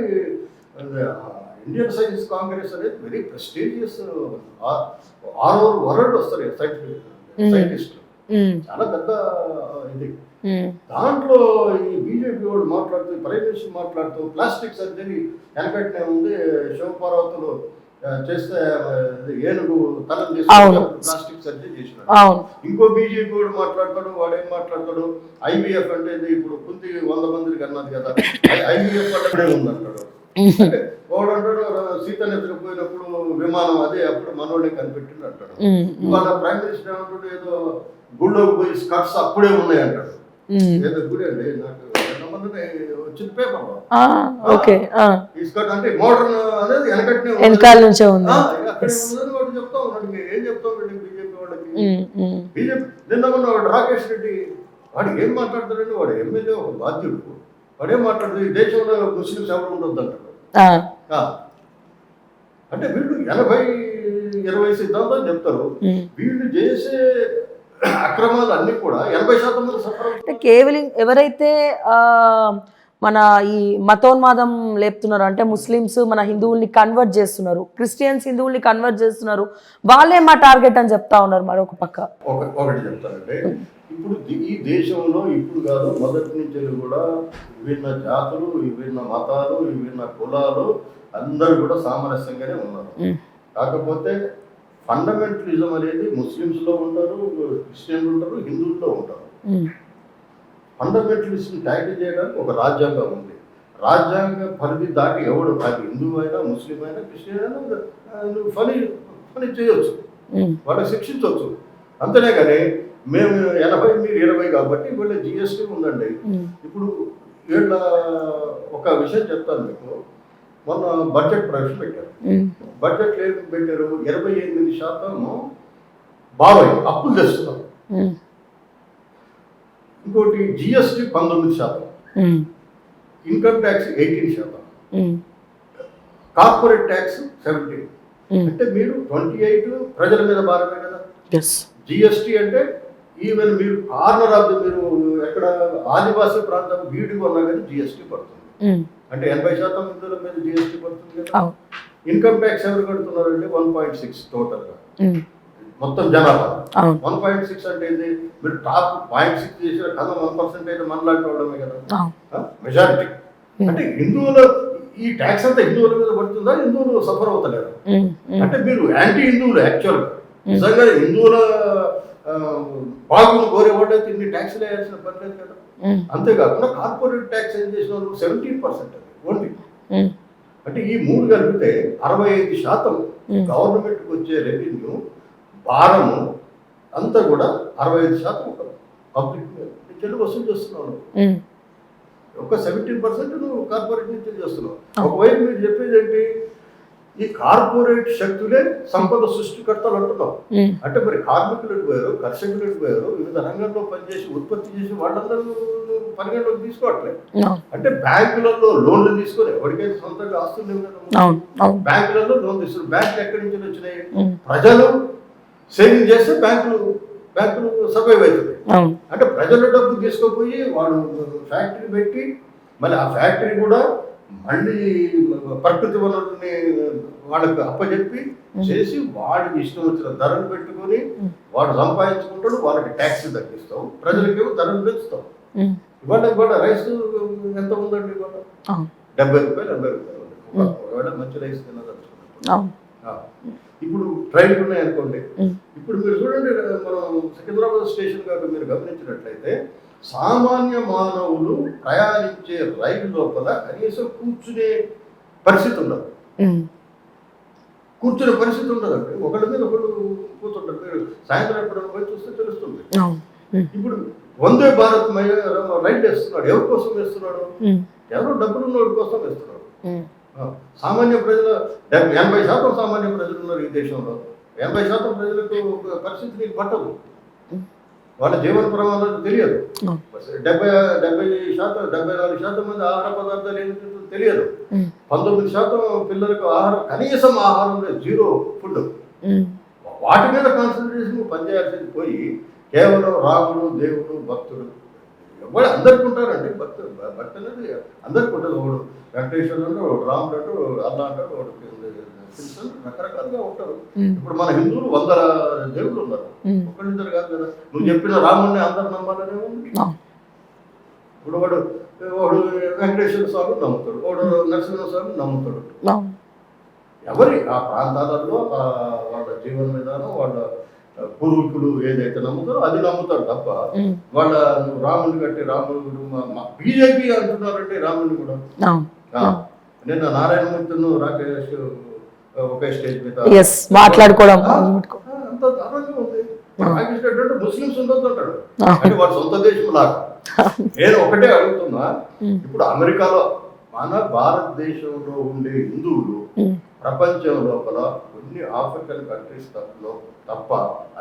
ఇండియన్ సైన్స్ కాంగ్రెస్ అనేది very prestigious, all over world వస్తారు సైంటిస్టులు, చాలా పెద్ద ఇది. దాంట్లో ఈ బీజేపీ వాళ్ళు మాట్లాడుతూ, ప్రైమ్ మినిస్టర్ మాట్లాడుతూ ప్లాస్టిక్ సర్జరీ వెనకట్నే ఉంది, శివపార్వతులు చేస్తే ఏనుగు తలం చేస్తే ప్లాస్టిక్ సర్జరీ చేసినాడు. అవును. ఇంకో బీజేపీ వాడు మాట్లాడతాడు, వాడేం మాట్లాడతాడు, ఐవీఎఫ్ అంటే ఇది ఇప్పుడు కుంతి 100 మందికి అన్నది కదా, ఐవీఎఫ్ అంటే ఉందంటాడు. అంటే వాడు అంటాడు సీతను ఎత్తుకుపోయినప్పుడు విమానం అదే అప్పుడు మనోడే కనిపెట్టింది అంటాడు. ఇవాళ ప్రైమ్ మినిస్టర్ ఏమంటాడు, ఏదో గుళ్ళోకి పోయి స్కర్ట్స్ అప్పుడే ఉన్నాయి అంటాడు. ఏదో గుడి అండి, నాకు వచ్చిన పేపర్ ఓకే. ఈ స్కర్ట్ అంటే మోడర్న్ అనేది వెనకాల నుంచే ఉంది. అక్కడే ఉందని వాడు చెప్తా ఉన్నాడు. ఏం చెప్తాం బీజేపీ వాళ్ళకి. బీజేపీ నిన్న మొన్న వాడు రాకేష్ రెడ్డి వాడు ఏం మాట్లాడతాడండి, వాడు ఎమ్మెల్యే ఒక బాధ్యుడు, వాడేం మాట్లాడుతుంది ఈ దేశంలో ముస్లింస్ ఎవరు ఉండొద్దు అంటాడు. అంటే వీళ్ళు 80-20 సిద్ధాంతం చెప్తారు. వీళ్ళు చేసే అక్రమాలు అన్ని కూడా 80% మంది సఫర్. అంటే కేవలం ఎవరైతే మన ఈ మతోన్మాదం లేపుతున్నారు అంటే ముస్లిమ్స్ మన హిందువుల్ని కన్వర్ట్ చేస్తున్నారు, క్రిస్టియన్స్ హిందువుల్ని కన్వర్ట్ చేస్తున్నారు, వాళ్ళే మా టార్గెట్ అని చెప్తా ఉన్నారు. మరొక పక్క ఒకటి చెప్తానంటే, ఇప్పుడు ఈ దేశంలో ఇప్పుడు కాదు మొదటి నుంచి కూడా విభిన్న జాతులు, విభిన్న మతాలు, విభిన్న కులాలు అందరూ కూడా సామరస్యంగానే ఉన్నారు. కాకపోతే ఫండమెంటలిజం అనేది ముస్లిమ్స్లో ఉంటారు, క్రిస్టియన్లు ఉంటారు, హిందువుల్లో ఉంటారు. ఫండమెంటలిస్ట్ని ట్యాకిల్ చేయడానికి ఒక రాజ్యాంగం ఉంది. రాజ్యాంగ పరిధి దాటి ఎవడు, అది హిందువు అయినా, ముస్లిం అయినా, క్రిస్టియన్ అయినా పని చేయొచ్చు, వాళ్ళని శిక్షించవచ్చు. అంతనే కానీ మేము 80 మీరు 20 కాబట్టి వీళ్ళ జిఎస్టీ ఉందండి. ఇప్పుడు వీళ్ళ ఒక విషయం చెప్తాను మీకు. మొన్న బడ్జెట్ ప్రవేశపెట్టారు. బడ్జెట్ ఏం పెట్టారు, 28% బారోయి అప్పులు తెస్తున్నారు. ఇంకోటి GST 19%, income tax 18%, corporate tax 17%. అంటే మీరు 28 ప్రజల మీద భారమే కదా. జిఎస్టీ అంటే ఈవెన్ మీరు కార్నర్ ఆఫ్ మీరు ఎక్కడ ఆదివాసీ ప్రాంతం వీడిగా ఉన్నా కానీ జిఎస్టీ పడుతుంది. అంటే 80% హిందువుల మీద జిఎస్టీ పడుతుంది కదా. ఇన్కమ్ ట్యాక్స్ ఎవరు కడుతున్నారంటే 1.6 టోటల్గా మొత్తం జనాభా. 1.6 అంటే ఏంటి, మీరు టాప్ 0.6 చేసిన కథ 1% అయితే మనలాంటి వాళ్ళమే కదా మెజారిటీ. అంటే హిందువులు ఈ ట్యాక్స్ అంతా హిందువుల మీద పడుతుందా, హిందువులు సఫర్ అవుతలేరు. అంటే మీరు యాంటీ హిందువులు యాక్చువల్గా. నిజంగా హిందువుల బాగులు కోరేవాడైతే ఇన్ని ట్యాక్స్లు వేయాల్సిన పని లేదు కదా. అంతేకాకుండా కార్పొరేట్ ట్యాక్స్ ఏం చేసిన వాళ్ళు 17% ఓన్లీ. అంటే ఈ మూడు కలిపితే 65% గవర్నమెంట్కి వచ్చే రెవెన్యూ భారము అంతా కూడా 65% పబ్లిక్ నుంచి వసూలు చేస్తున్నావు. ఒక 17% నువ్వు కార్పొరేట్ నుంచి చేస్తున్నావు. ఒకవైపు మీరు చెప్పేది ఏంటి, ఈ కార్పొరేట్ శక్తులే సంపద సృష్టికర్తలు అంటున్నావు. అంటే మరి కార్మికులు పోయారు, కర్షకులు పోయారు, వివిధ రంగంలో పనిచేసి ఉత్పత్తి చేసి వాళ్ళందరూ పరిగణలోకి తీసుకోవట్లేదు. అంటే బ్యాంకులలో లోన్లు తీసుకొని ఎవరికైతే సొంతంగా ఆస్తులు లేవు కదా, బ్యాంకులలో లోన్ తీసుకున్నారు. బ్యాంకులు ఎక్కడి నుంచి వచ్చినాయి, ప్రజలు సేవింగ్ చేస్తే బ్యాంకులు సర్వైవ్ అవుతుంది. అంటే ప్రజల డబ్బు తీసుకుపోయి వాడు ఫ్యాక్టరీ పెట్టి మళ్ళీ ఆ ఫ్యాక్టరీ కూడా మళ్ళీ ప్రకృతి వనరుల్ని వాళ్ళకి అప్పచెప్పి చేసి వాడికి ఇష్టం వచ్చిన ధరలు పెట్టుకొని వాడు సంపాదించుకుంటాడు. వాళ్ళకి ట్యాక్స్ తగ్గిస్తాం, ప్రజలకేమో ధరలు పెంచుతాం. ఇవాళ రైస్ ఎంత ఉందండి, ఇవాళ 70 రూపాయలు 80 రూపాయలు ఉంది. ఒకవేళ మంచి రైస్ తినదలుచుకున్నాం. ఇప్పుడు ట్రైన్లు ఉన్నాయనుకోండి. ఇప్పుడు మీరు చూడండి, మనం సికింద్రాబాద్ స్టేషన్ కాక మీరు గమనించినట్లయితే సామాన్య మానవులు ప్రయాణించే రైలు లోపల కనీసం కూర్చునే పరిస్థితి ఉండదు. కూర్చునే పరిస్థితి ఉండదండి. ఒకళ్ళ మీద ఒకళ్ళు కూర్చుంటారు. మీరు సాయంత్రం ఎప్పుడైనా పోయి చూస్తే తెలుస్తుంది. ఇప్పుడు వందే భారత్ రైలు వేస్తున్నాడు. ఎవరి కోసం వేస్తున్నాడు? ఎవరో డబ్బులు ఉన్నవాడి కోసం వేస్తున్నాడు. సామాన్య ప్రజల 80% సామాన్య ప్రజలు ఉన్నారు ఈ దేశంలో. 80% ప్రజలకు పరిస్థితి నీకు పట్టదు. వాళ్ళ జీవన ప్రమాణాలు తెలియదు. 74% మంది ఆహార పదార్థాలు ఏంటో తెలియదు. 19% పిల్లలకు ఆహారం, కనీసం ఆహారం లేదు, జీరో ఫుడ్. వాటి మీద కాన్సన్ట్రేషన్ పనిచేయాల్సింది పోయి కేవలం రాముడు, దేవుడు, భక్తుడు ఎవరు అందరికి ఉంటారండి. భక్తి అనేది అందరికి ఉంటుంది. ఒకడు వెంకటేశ్వరుడు అంటే, ఒకడు రాముడు అంటే, అల్లా అంటాడు, ఒకడు రకరకాలుగా ఉంటారు. ఇప్పుడు మన హిందువులు 100 దేవుళ్ళు ఉన్నారు, ఒకళ్ళిద్దరు కాదు కదా. నువ్వు చెప్పిన రాముడిని అందరు నమ్మాలనే ఉంది. ఇప్పుడు వాడు వెంకటేశ్వర స్వామి నమ్ముతాడు, వాడు నరసింహ స్వామి నమ్ముతాడు. ఎవరి ఆ ప్రాంతాలలో వాళ్ళ జీవన విధానం, వాళ్ళ పూర్వీకులు ఏదైతే నమ్ముతారో అది నమ్ముతారు తప్ప వాళ్ళ రాముని కట్టి రాముడు బీజేపీ అంటున్నారంటే రాముని కూడా నిన్న నారాయణమూర్తిను రాకేష్ ఒకే స్టేజ్ మీద మాట్లాడుకోవడం అంత దారుణంగా ఉంది. రాకేష్ రెడ్డి అంటే ముస్లిమ్స్ ఉండొద్దు అంటాడు, అంటే వాడు సొంత దేశం లాగా. నేను ఒకటే అడుగుతున్నా, ఇప్పుడు అమెరికాలో మన భారతదేశంలో ఉండే హిందువులు ప్రపంచం లోపల కొన్ని ఆఫ్రికన్ కంట్రీస్ తప్ప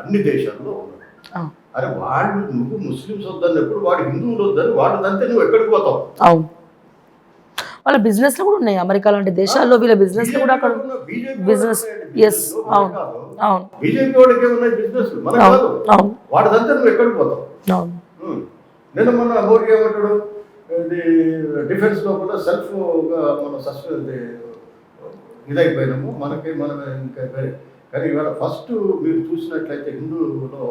అన్ని దేశాల్లో ఉన్నారు. అరే వాళ్ళు నువ్వు ముస్లిమ్స్ వద్దన్నప్పుడు వాడు హిందువులు వద్దని వాడుదంతే నువ్వు ఎక్కడికి పోతావు? వాళ్ళ బిజినెస్ లో కూడా ఉన్నాయి అమెరికా లాంటి దేశాల్లో, వీళ్ళ బిజినెస్ కూడా అక్కడ బిజినెస్. ఎస్, అవును అవును. బీజేపీ వాడికి ఏమున్నాయి బిజినెస్, మనకు కాదు. వాడుదంతే నువ్వు ఎక్కడికి పోతావు? నేను మొన్న మోడీ ఏమంటాడు, ఇది డిఫెన్స్ లోపల సెల్ఫ్ మనం ఇదైపోయినాము, మనకి మనం ఇంకా కానీ ఇవాళ ఫస్ట్ మీరు చూసినట్లయితే హిందూలో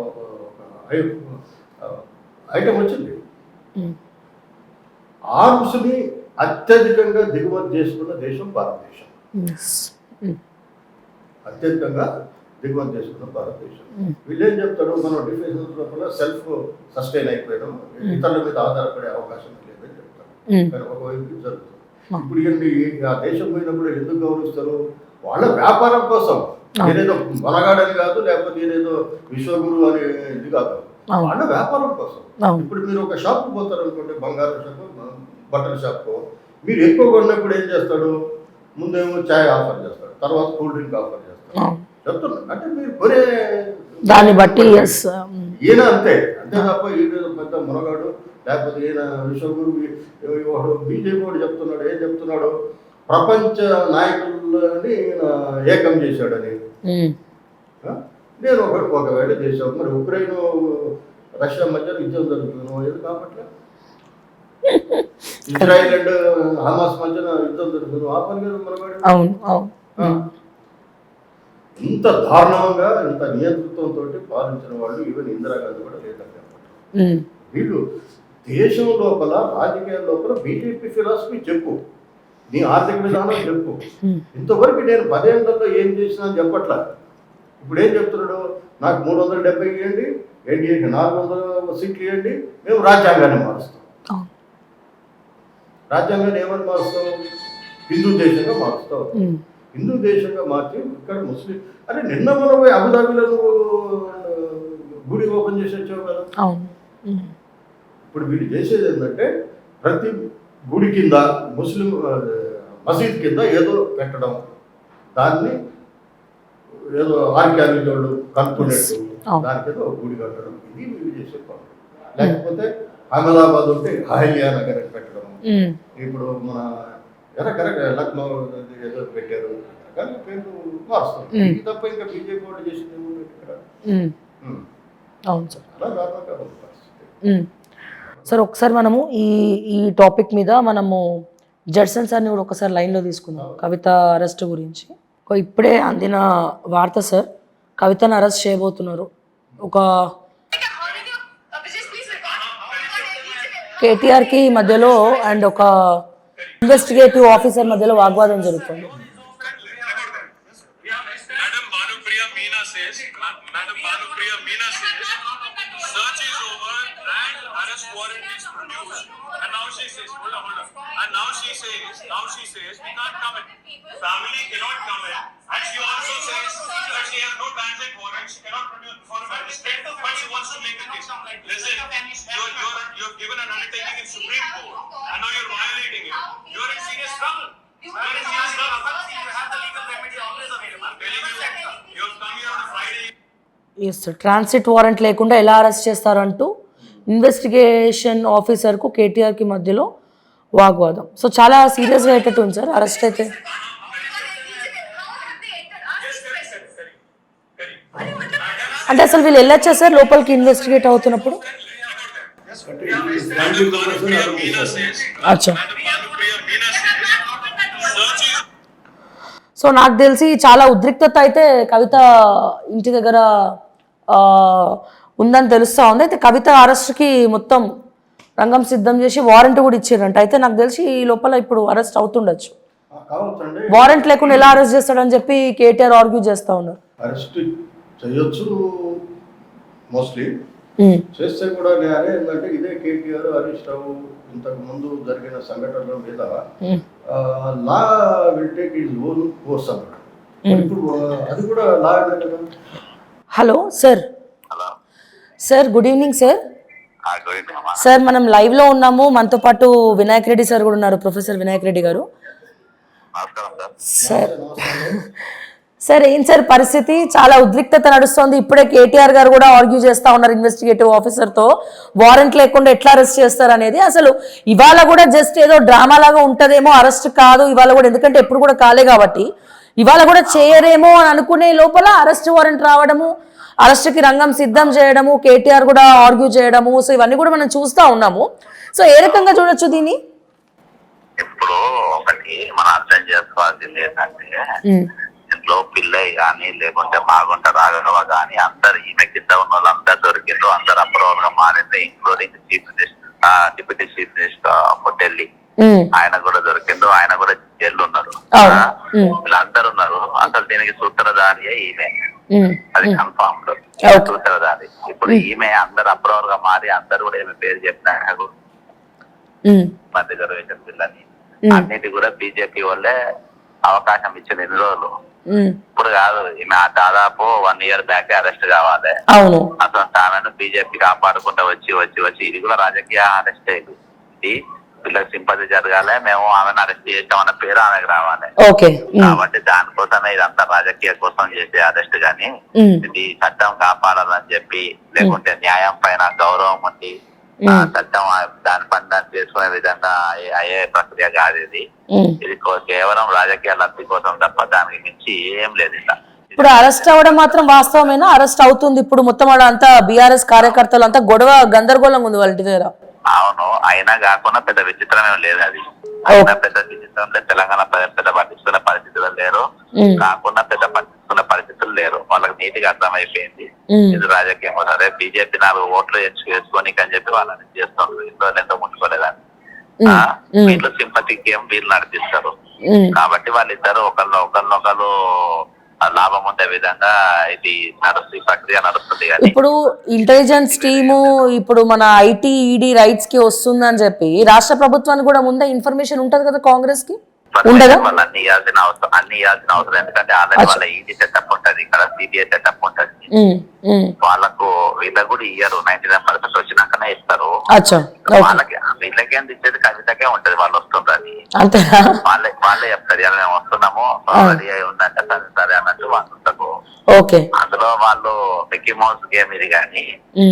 ఐటమ్ వచ్చింది, ఆర్మ్స్ని అత్యధికంగా దిగుమతి చేసుకున్న దేశం భారతదేశం. అత్యధికంగా దిగుమతి చేసుకున్న భారతదేశం. వీళ్ళేం చెప్తాడు, మనం డిఫెన్స్ లోపల సెల్ఫ్ సస్టైన్ అయిపోయినాము, ఇతరుల మీద ఆధారపడే అవకాశం లేదని చెప్తారు. కానీ ఒకవైపు జరుగుతుంది. ఇప్పుడు ఇవన్నీ ఆ దేశం పోయినప్పుడు ఎందుకు గౌరవిస్తారు? వాళ్ళ వ్యాపారం కోసం. నేనేదో మనగాడని కాదు, లేకపోతే నేనేదో విశ్వగురు అని ఇది కాదు, వాళ్ళ వ్యాపారం కోసం. ఇప్పుడు మీరు ఒక షాప్కి పోతారు అనుకోండి, బంగారం షాపు, బట్టల షాప్కు, మీరు ఎక్కువ కొన్నప్పుడు ఏం చేస్తాడు, ముందేమో ఛాయ్ ఆఫర్ చేస్తాడు, తర్వాత కూల్ డ్రింక్ ఆఫర్ చేస్తాడు. చెప్తున్నా అంటే మీరు కొనే దాన్ని బట్టి ఈయన అంతే తప్ప ఈయన పెద్ద మునగాడు, లేకపోతే ఈయన విశ్వగురు బీజేపీ వాడు చెప్తున్నాడు. ఏం చెప్తున్నాడు, ప్రపంచ నాయకులని ఈయన ఏకం చేశాడని. నేను ఒకవేళ చేశాను, మరి ఉక్రెయిన్ రష్యా మధ్య యుద్ధం జరుగుతుంది ఏది కాబట్టి, ఇజ్రాయిల్ అండ్ హమాస్ మధ్యన యుద్ధం జరుగుతుంది, ఆ పని మీద మనగాడు. ఇంత దారుణంగా ఇంత నియంతృత్వంతో పాలించిన వాళ్ళు ఈవెన్ ఇందిరాగాంధీ కూడా లేదంటే. వీళ్ళు దేశం లోపల రాజకీయాల లోపల బీజేపీ ఫిలాసఫీ చెప్పు, నీ ఆర్థిక విధానం చెప్పు. ఇంతవరకు నేను 10 ఏళ్లలో ఏం చేసినా అని చెప్పట్లా. ఇప్పుడు ఏం చెప్తున్నాడు, నాకు 370 ఇవ్వండి, ఎన్డీఏకి 400 సీట్లు ఇవ్వండి, మేము రాజ్యాంగాన్ని మారుస్తాం. రాజ్యాంగాన్ని ఏమని మారుస్తావు? హిందూ దేశంగా మారుస్తావు. హిందూ దేశంగా మార్చి ఇక్కడ ముస్లిం, అరే నిన్న మనం అబుదాబిలో నువ్వు గుడి ఓపెన్ చేసి వచ్చావు కదా. ఇప్పుడు వీళ్ళు చేసేది ఏంటంటే ప్రతి గుడి కింద ముస్లిం మసీద్ కింద ఏదో పెట్టడం, దాన్ని ఏదో ఆర్కియాలజీ వాళ్ళు కనుక్కునేట్టు దానికి ఏదో గుడి కట్టడం, ఇది వీళ్ళు చేసే పనులు. లేకపోతే అహ్మదాబాద్ ఉంటే అహల్యా నగర్ పెట్టడం, ఇప్పుడు మన కరెక్ట్ లక్నో ఏదో పెట్టారు, కానీ పేరు మారుస్తుంది. ఇది తప్ప ఇంకా బీజేపీ వాళ్ళు చేసింది ఇక్కడ. అవును సార్, అలా దారుణంగా ఉంది పరిస్థితి. సార్ ఒకసారి మనము ఈ టాపిక్ మీద మనము జడ్సన్ సార్ని కూడా ఒకసారి లైన్లో తీసుకుందాం, కవిత అరెస్ట్ గురించి. ఇప్పుడే అందిన వార్త సార్, కవితను అరెస్ట్ చేయబోతున్నారు. ఒక కేటీఆర్కి మధ్యలో అండ్ ఒక ఇన్వెస్టిగేటివ్ ఆఫీసర్ మధ్యలో వాగ్వాదం జరుగుతుంది. Family cannot come in, and she also says that she has no transit warrant, she cannot produce before a magistrate, but she wants to make a case. Listen, you're given an undertaking in Supreme Court, and now you're violating it. You're in serious trouble. You're in serious trouble. You have the legal remedy always available. I'm telling you, you've come here on a Friday. Yes sir, transit warrant లేకుండా ఎలా arrest చేస్తారంటూ investigation ఆఫీసర్కు కేటీఆర్కి మధ్యలో వాగ్వాదం. So చాలా సీరియస్గా అయ్యేటట్టు ఉంది sir arrest అయితే. అంటే అసలు వీళ్ళు వెళ్ళొచ్చా సార్ లోపలికి ఇన్వెస్టిగేట్ అవుతున్నప్పుడు? అచ్చా. సో నాకు తెలిసి చాలా ఉద్రిక్తత అయితే కవిత ఇంటి దగ్గర ఉందని తెలుస్తూ ఉంది. అయితే కవిత అరెస్ట్కి మొత్తం రంగం సిద్ధం చేసి వారెంట్ కూడా ఇచ్చారంట. అయితే నాకు తెలిసి ఈ లోపల ఇప్పుడు అరెస్ట్ అవుతుండొచ్చు. వారెంట్ లేకుండా ఎలా అరెస్ట్ చేస్తాడని చెప్పి కేటీఆర్ ఆర్గ్యూ చేస్తూ ఉన్నారు. అరెస్ట్ చేయొచ్చు, మోస్ట్లీ. చేస్తే కూడా నేను ఏంటంటే ఇదే కేటీఆర్, హరీష్ రావు ఇంతకు ముందు జరిగిన సంఘటనల మీద law will take is own course అన్నాడు. ఇప్పుడు అది కూడా లా కదా. Hello sir. Hello sir good evening sir. Good evening అమ్మా. సార్ మనం లైవ్లో ఉన్నాము, మనతో పాటు వినాయక్ రెడ్డి సార్ కూడా ఉన్నారు, ప్రొఫెసర్ వినాయక్ రెడ్డి గారు. నమస్కారం సార్. సార్ సార్ ఏం సార్ పరిస్థితి? చాలా ఉద్రిక్తత నడుస్తోంది. ఇప్పుడే కేటీఆర్ గారు కూడా ఆర్గ్యూ చేస్తూ ఉన్నారు ఇన్వెస్టిగేటివ్ ఆఫీసర్తో, వారెంట్ లేకుండా ఎట్లా అరెస్ట్ చేస్తారు అనేది. అసలు ఇవాళ కూడా జస్ట్ ఏదో డ్రామా లాగా ఉంటుందేమో, అరెస్ట్ కాదు ఇవాళ కూడా, ఎందుకంటే ఎప్పుడు కూడా కాలే కాబట్టి ఇవాళ కూడా చేయరేమో అని అనుకునే లోపల అరెస్ట్ వారెంట్ రావడము, అరెస్ట్కి రంగం సిద్ధం చేయడము, కేటీఆర్ కూడా ఆర్గ్యూ చేయడము, సో ఇవన్నీ కూడా మనం చూస్తూ ఉన్నాము. సో ఏ రకంగా చూడొచ్చు దీన్ని? ఇప్పుడు ఒకటి మనం అర్థం చేసుకోవాల్సింది ఏంటంటే, ఇంట్లో పిల్లయ్య కానీ లేకుంటే బాగుంట రాఘవ కానీ అందరు ఈమె కింద ఉన్న వాళ్ళు అందరు దొరికిండ్రు, అందరు అప్రూవల్గా మారింది, ఇంక్లూడింగ్ డిప్యూటీ చీఫ్ మినిస్టర్ పొట్టెల్లి ఆయన కూడా దొరికిండ్రు, ఆయన కూడా జైలు ఉన్నారు, వీళ్ళందరూ ఉన్నారు. అసలు దీనికి సూత్రధారి ఈమె, అది కన్ఫర్మ్డ్ సూత్రధారి. ఇప్పుడు ఈమె అందరు అప్రూవల్ గా మారి అందరు కూడా ఏమి పేరు చెప్పినారు, మధ్య రిజర్వేషన్ బిల్లని అన్నిటి కూడా బీజేపీ వాళ్ళే అవకాశం ఇచ్చిన ఎన్ని రోజులు. ఇప్పుడు కాదు, ఈమె దాదాపు 1 year బ్యాక్ అరెస్ట్ కావాలి. అసలు ఆమెను బీజేపీ కాపాడుకుంటూ వచ్చి వచ్చి వచ్చి ఇది కూడా రాజకీయ అరెస్ట్ అయింది. ఇది వీళ్ళకి సింపతి జరగాలి, మేము ఆమెను అరెస్ట్ చేసామన్న పేరు ఆమెకు రావాలి. కాబట్టి దానికోసమే ఇదంతా రాజకీయ కోసం చేసే అరెస్ట్ గాని ఇది చట్టం కాపాడాలని చెప్పి, లేకుంటే న్యాయం పైన గౌరవం ఉండి చట్టం దాని పని దాన్ని చేసుకునే విధంగా అయ్యే ప్రక్రియ కాదు ఇది. ఇది కేవలం రాజకీయ లబ్ధి కోసం తప్ప దానికి మించి ఏం లేదు. ఇలా ఇప్పుడు అరెస్ట్ అవ్వడం మాత్రం వాస్తవమేనా? అరెస్ట్ అవుతుంది ఇప్పుడు మొత్తం అంతా బీఆర్ఎస్ కార్యకర్తలు అంతా గొడవ గందరగోళంగా ఉంది వాళ్ళ దగ్గర. అవును, అయినా కాకుండా పెద్ద విచిత్రం ఏమి లేదు. అది అయినా పెద్ద విచిత్రం లేదు. తెలంగాణ పెద్ద పట్టించుకునే పరిస్థితులు లేరు, కాకుండా పెద్ద పట్టించుకునే పరిస్థితులు లేరు. వాళ్ళకి నీటిగా అర్థమైపోయింది ఇది రాజకీయం. సరే బీజేపీ 4 ఓట్లు వేసుకొని అని చెప్పి వాళ్ళని చేస్తున్నారు, ఇంట్లో ఎంతో ముట్టుకోలేదని. వీళ్ళు సింపతికి ఏం వీళ్ళు నడిపిస్తారు. కాబట్టి వాళ్ళిద్దరు ఒకళ్ళు లాభం ఉండే విధంగా ఇది నడుస్తుంది, ప్రక్రియ నడుస్తుంది. ఇప్పుడు ఇంటెలిజెన్స్ టీము ఇప్పుడు మన ఐటీ ఈడీ రైట్స్ కి వస్తుందని చెప్పి రాష్ట్ర ప్రభుత్వానికి కూడా ముందే ఇన్ఫర్మేషన్ ఉంటది కదా కాంగ్రెస్ కి, ఉండదా? వాళ్ళు అన్ని ఇవ్వాల్సిన అవసరం ఎందుకంటే ఆల్రెడీ వాళ్ళ ఈడీ సెటప్ ఉంటది, ఇక్కడ సిబిఐ సెటప్ ఉంటది. వాళ్ళకు వీళ్ళకి కూడా ఇయ్యరు, 99% వచ్చినాకనే ఇస్తారు. వాళ్ళకి వీళ్ళకేం ఇచ్చేది కవితకే ఉంటది, వాళ్ళు వస్తుందని వాళ్ళే చెప్తారు ఇలా మేము వస్తున్నాము రెడీ అయి ఉందంటే సరే సరే అన్నట్టు వాళ్ళు ఉంటారు. అందులో వాళ్ళు మిక్కీ మౌస్ గేమ్ ఇది కానీ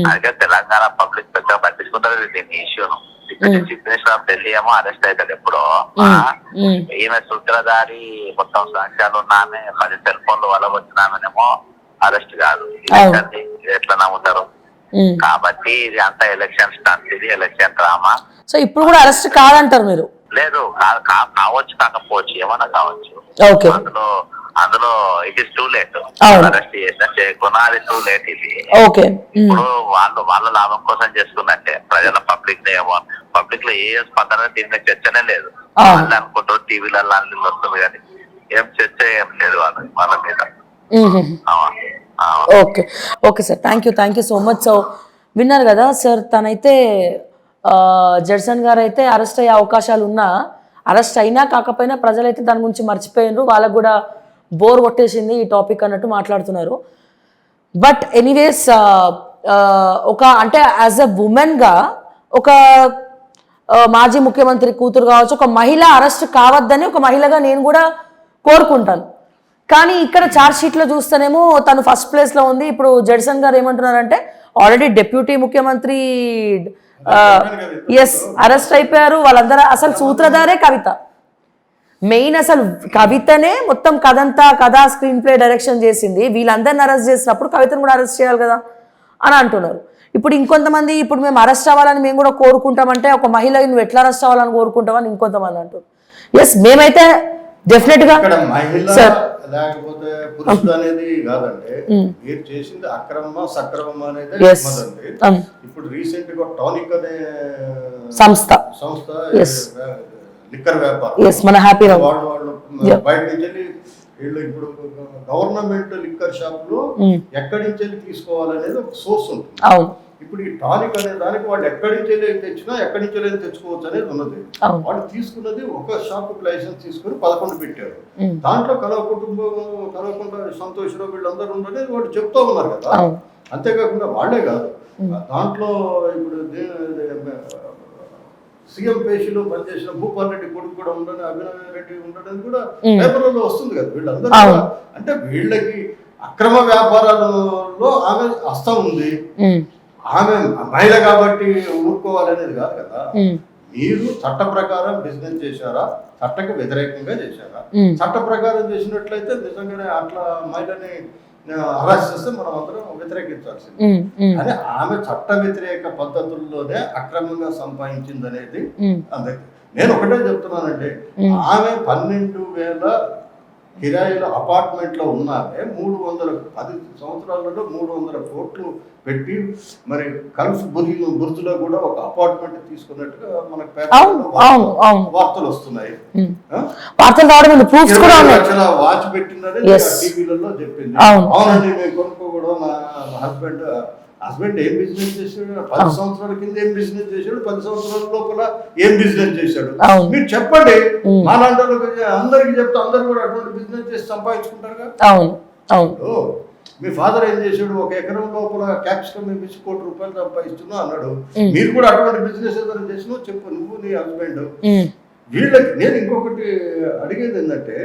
అందుకే తెలంగాణ పబ్లిక్ పెద్దగా పట్టించుకుంటారు దీన్ని ఇష్యూను. చీఫ్ మినిస్టర్ ఆఫ్ ఢిల్లీ ఏమో అరెస్ట్ అవుతాడు ఎప్పుడో, ఈమె సూత్రధారి మొత్తం సాక్ష్యాలు ఉన్నామే 10 సెల్ ఫోన్లు వల్ల వచ్చినామేమో అరెస్ట్ కాదు. ఎట్లా నమ్ముతారు? కాబట్టి ఇది అంతా ఎలక్షన్ స్టంట్, ఇది ఎలక్షన్ డ్రామా. సో ఇప్పుడు కూడా అరెస్ట్ కాదంటారు మీరు? లేదు, కావచ్చు కాకపోవచ్చు, ఏమన్నా కావచ్చు. అందులో it is too late. Arrest చేసినా చేయకున్నా అది టూ లేట్. ఇది ఇప్పుడు వాళ్ళ లాభం కోసం చేసుకున్నట్టే. ప్రజల పబ్లిక్ లో ఏ స్పందన దీని మీద చర్చనే లేదు. వాళ్ళు అనుకుంటారు టీవీలలో అన్ని వస్తుంది కానీ ఏం చర్చ ఏం లేదు వాళ్ళ మీద. Okay sir, thank you so much. So విన్నారు కదా సార్, తనైతే జడ్సన్ గారు అయితే అరెస్ట్ అయ్యే అవకాశాలు ఉన్నా, అరెస్ట్ అయినా కాకపోయినా ప్రజలైతే దాని గురించి మర్చిపోయినారు, వాళ్ళకు కూడా బోర్ కొట్టేసింది ఈ టాపిక్ అన్నట్టు మాట్లాడుతున్నారు. బట్ ఎనీవేస్ ఒక అంటే యాజ్ అ ఉమెన్గా ఒక మాజీ ముఖ్యమంత్రి కూతురు కావచ్చు, ఒక మహిళ అరెస్ట్ కావద్దని ఒక మహిళగా నేను కూడా కోరుకుంటాను. కానీ ఇక్కడ ఛార్జ్ షీట్లో చూస్తేనేమో తను ఫస్ట్ ప్లేస్లో ఉంది. ఇప్పుడు జడ్సన్ గారు ఏమంటున్నారంటే ఆల్రెడీ డిప్యూటీ ముఖ్యమంత్రి అరెస్ట్ అయిపోయారు వాళ్ళందరూ. అసలు సూత్రధారే కవిత, మెయిన్ అసలు కవితనే మొత్తం కథ స్క్రీన్ ప్లే డైరెక్షన్ చేసింది. వీళ్ళందరిని అరెస్ట్ చేసినప్పుడు కవితను కూడా అరెస్ట్ చేయాలి కదా అని అంటున్నారు. ఇప్పుడు ఇంకొంతమంది ఇప్పుడు మేము అరెస్ట్ అవ్వాలని మేము కూడా కోరుకుంటామంటే, ఒక మహిళ నువ్వు ఎట్లా అరెస్ట్ అవ్వాలని కోరుకుంటామని ఇంకొంతమంది అంటారు. ఎస్, మేమైతే డెఫినెట్ గా లేకపోతే పురుషుడు అనేది కాదండి, మీరు చేసింది అక్రమమా సక్రమమా అనేది. ఇప్పుడు రీసెంట్ గా టానిక్ అనే సంస్థ లిక్కర్ వ్యాపారం మన హ్యాపీ వాళ్ళు బయట నుంచి వీళ్ళు ఇప్పుడు గవర్నమెంట్ లిక్కర్ షాపులో ఎక్కడి నుంచి వెళ్ళి తీసుకోవాలనేది ఒక సోర్స్ ఉంటుంది. అవును. ఇప్పుడు ఈ టానిక్ అనే దానికి వాళ్ళు ఎక్కడి నుంచి వెళ్ళి తెచ్చినా ఎక్కడి నుంచి వెళ్ళి తెచ్చుకోవచ్చు అనేది ఉన్నది. వాళ్ళు తీసుకున్నది ఒక షాప్ లైసెన్స్ తీసుకుని 11 పెట్టారు. దాంట్లో కలవకుండా సంతోషరావు వీళ్ళందరూ ఉండేది వాళ్ళు చెప్తా ఉన్నారు కదా. అంతేకాకుండా వాళ్ళే కాదు, దాంట్లో ఇప్పుడు సీఎం పేషీలో పనిచేసిన భూపాల్ రెడ్డి కొడుకు కూడా ఉండని, అభినవ్ రెడ్డి ఉండడం కూడా పేపర్లలో వస్తుంది కదా. వీళ్ళందరూ అంటే వీళ్ళకి అక్రమ వ్యాపారాలలో ఆమె హస్తం ఉంది. ఆమె మహిళ కాబట్టి ఊరుకోవాలనేది కాదు కదా. మీరు చట్ట ప్రకారం బిజినెస్ చేశారా, చట్టకు వ్యతిరేకంగా చేశారా? చట్ట ప్రకారం చేసినట్లయితే నిజంగానే అట్లా మహిళని అరెస్ట్ చేస్తే మనం అందరం వ్యతిరేకించాల్సింది. అని ఆమె చట్ట వ్యతిరేక పద్ధతుల్లోనే అక్రమంగా సంపాదించింది అనేది అందరికీ. నేను ఒకటే చెప్తున్నానండి, ఆమె 12,000 కిరాయిల అపార్ట్మెంట్ లో ఉన్నామే 10 సంవత్సరాలలో 300 కోట్లు పెట్టి మరి కల్ఫ్ బుర్జులో కూడా ఒక అపార్ట్మెంట్ తీసుకున్నట్టుగా మనకు వార్తలు వస్తున్నాయి. వాచ్ పెట్టిందని టీవీలలో చెప్పింది. అవునండి, మేము కొనుక్కోకూడదు. మా హస్బెండ్ ఏం బిజినెస్ చేశాడు, 10 సంవత్సరాల కింద ఏం బిజినెస్ చేశాడు, 10 సంవత్సరాల లోపల ఏం బిజినెస్ చేశాడు మీరు చెప్పండి. మా లాంటి అందరికి చెప్తే అందరు కూడా అటువంటి బిజినెస్ చేసి సంపాదించుకుంటారుగా. మీ ఫాదర్ ఏం చేశాడు, 1 ఎకరం లోపల క్యాప్సికమ్ వేసి ₹1,00,00,000 సంపాదిస్తున్నా అన్నాడు. మీరు కూడా అటువంటి బిజినెస్ ఏదైనా చేసినా చెప్పు, నువ్వు నీ హస్బెండ్. వీళ్ళకి నేను ఇంకొకటి అడిగేది ఏంటంటే,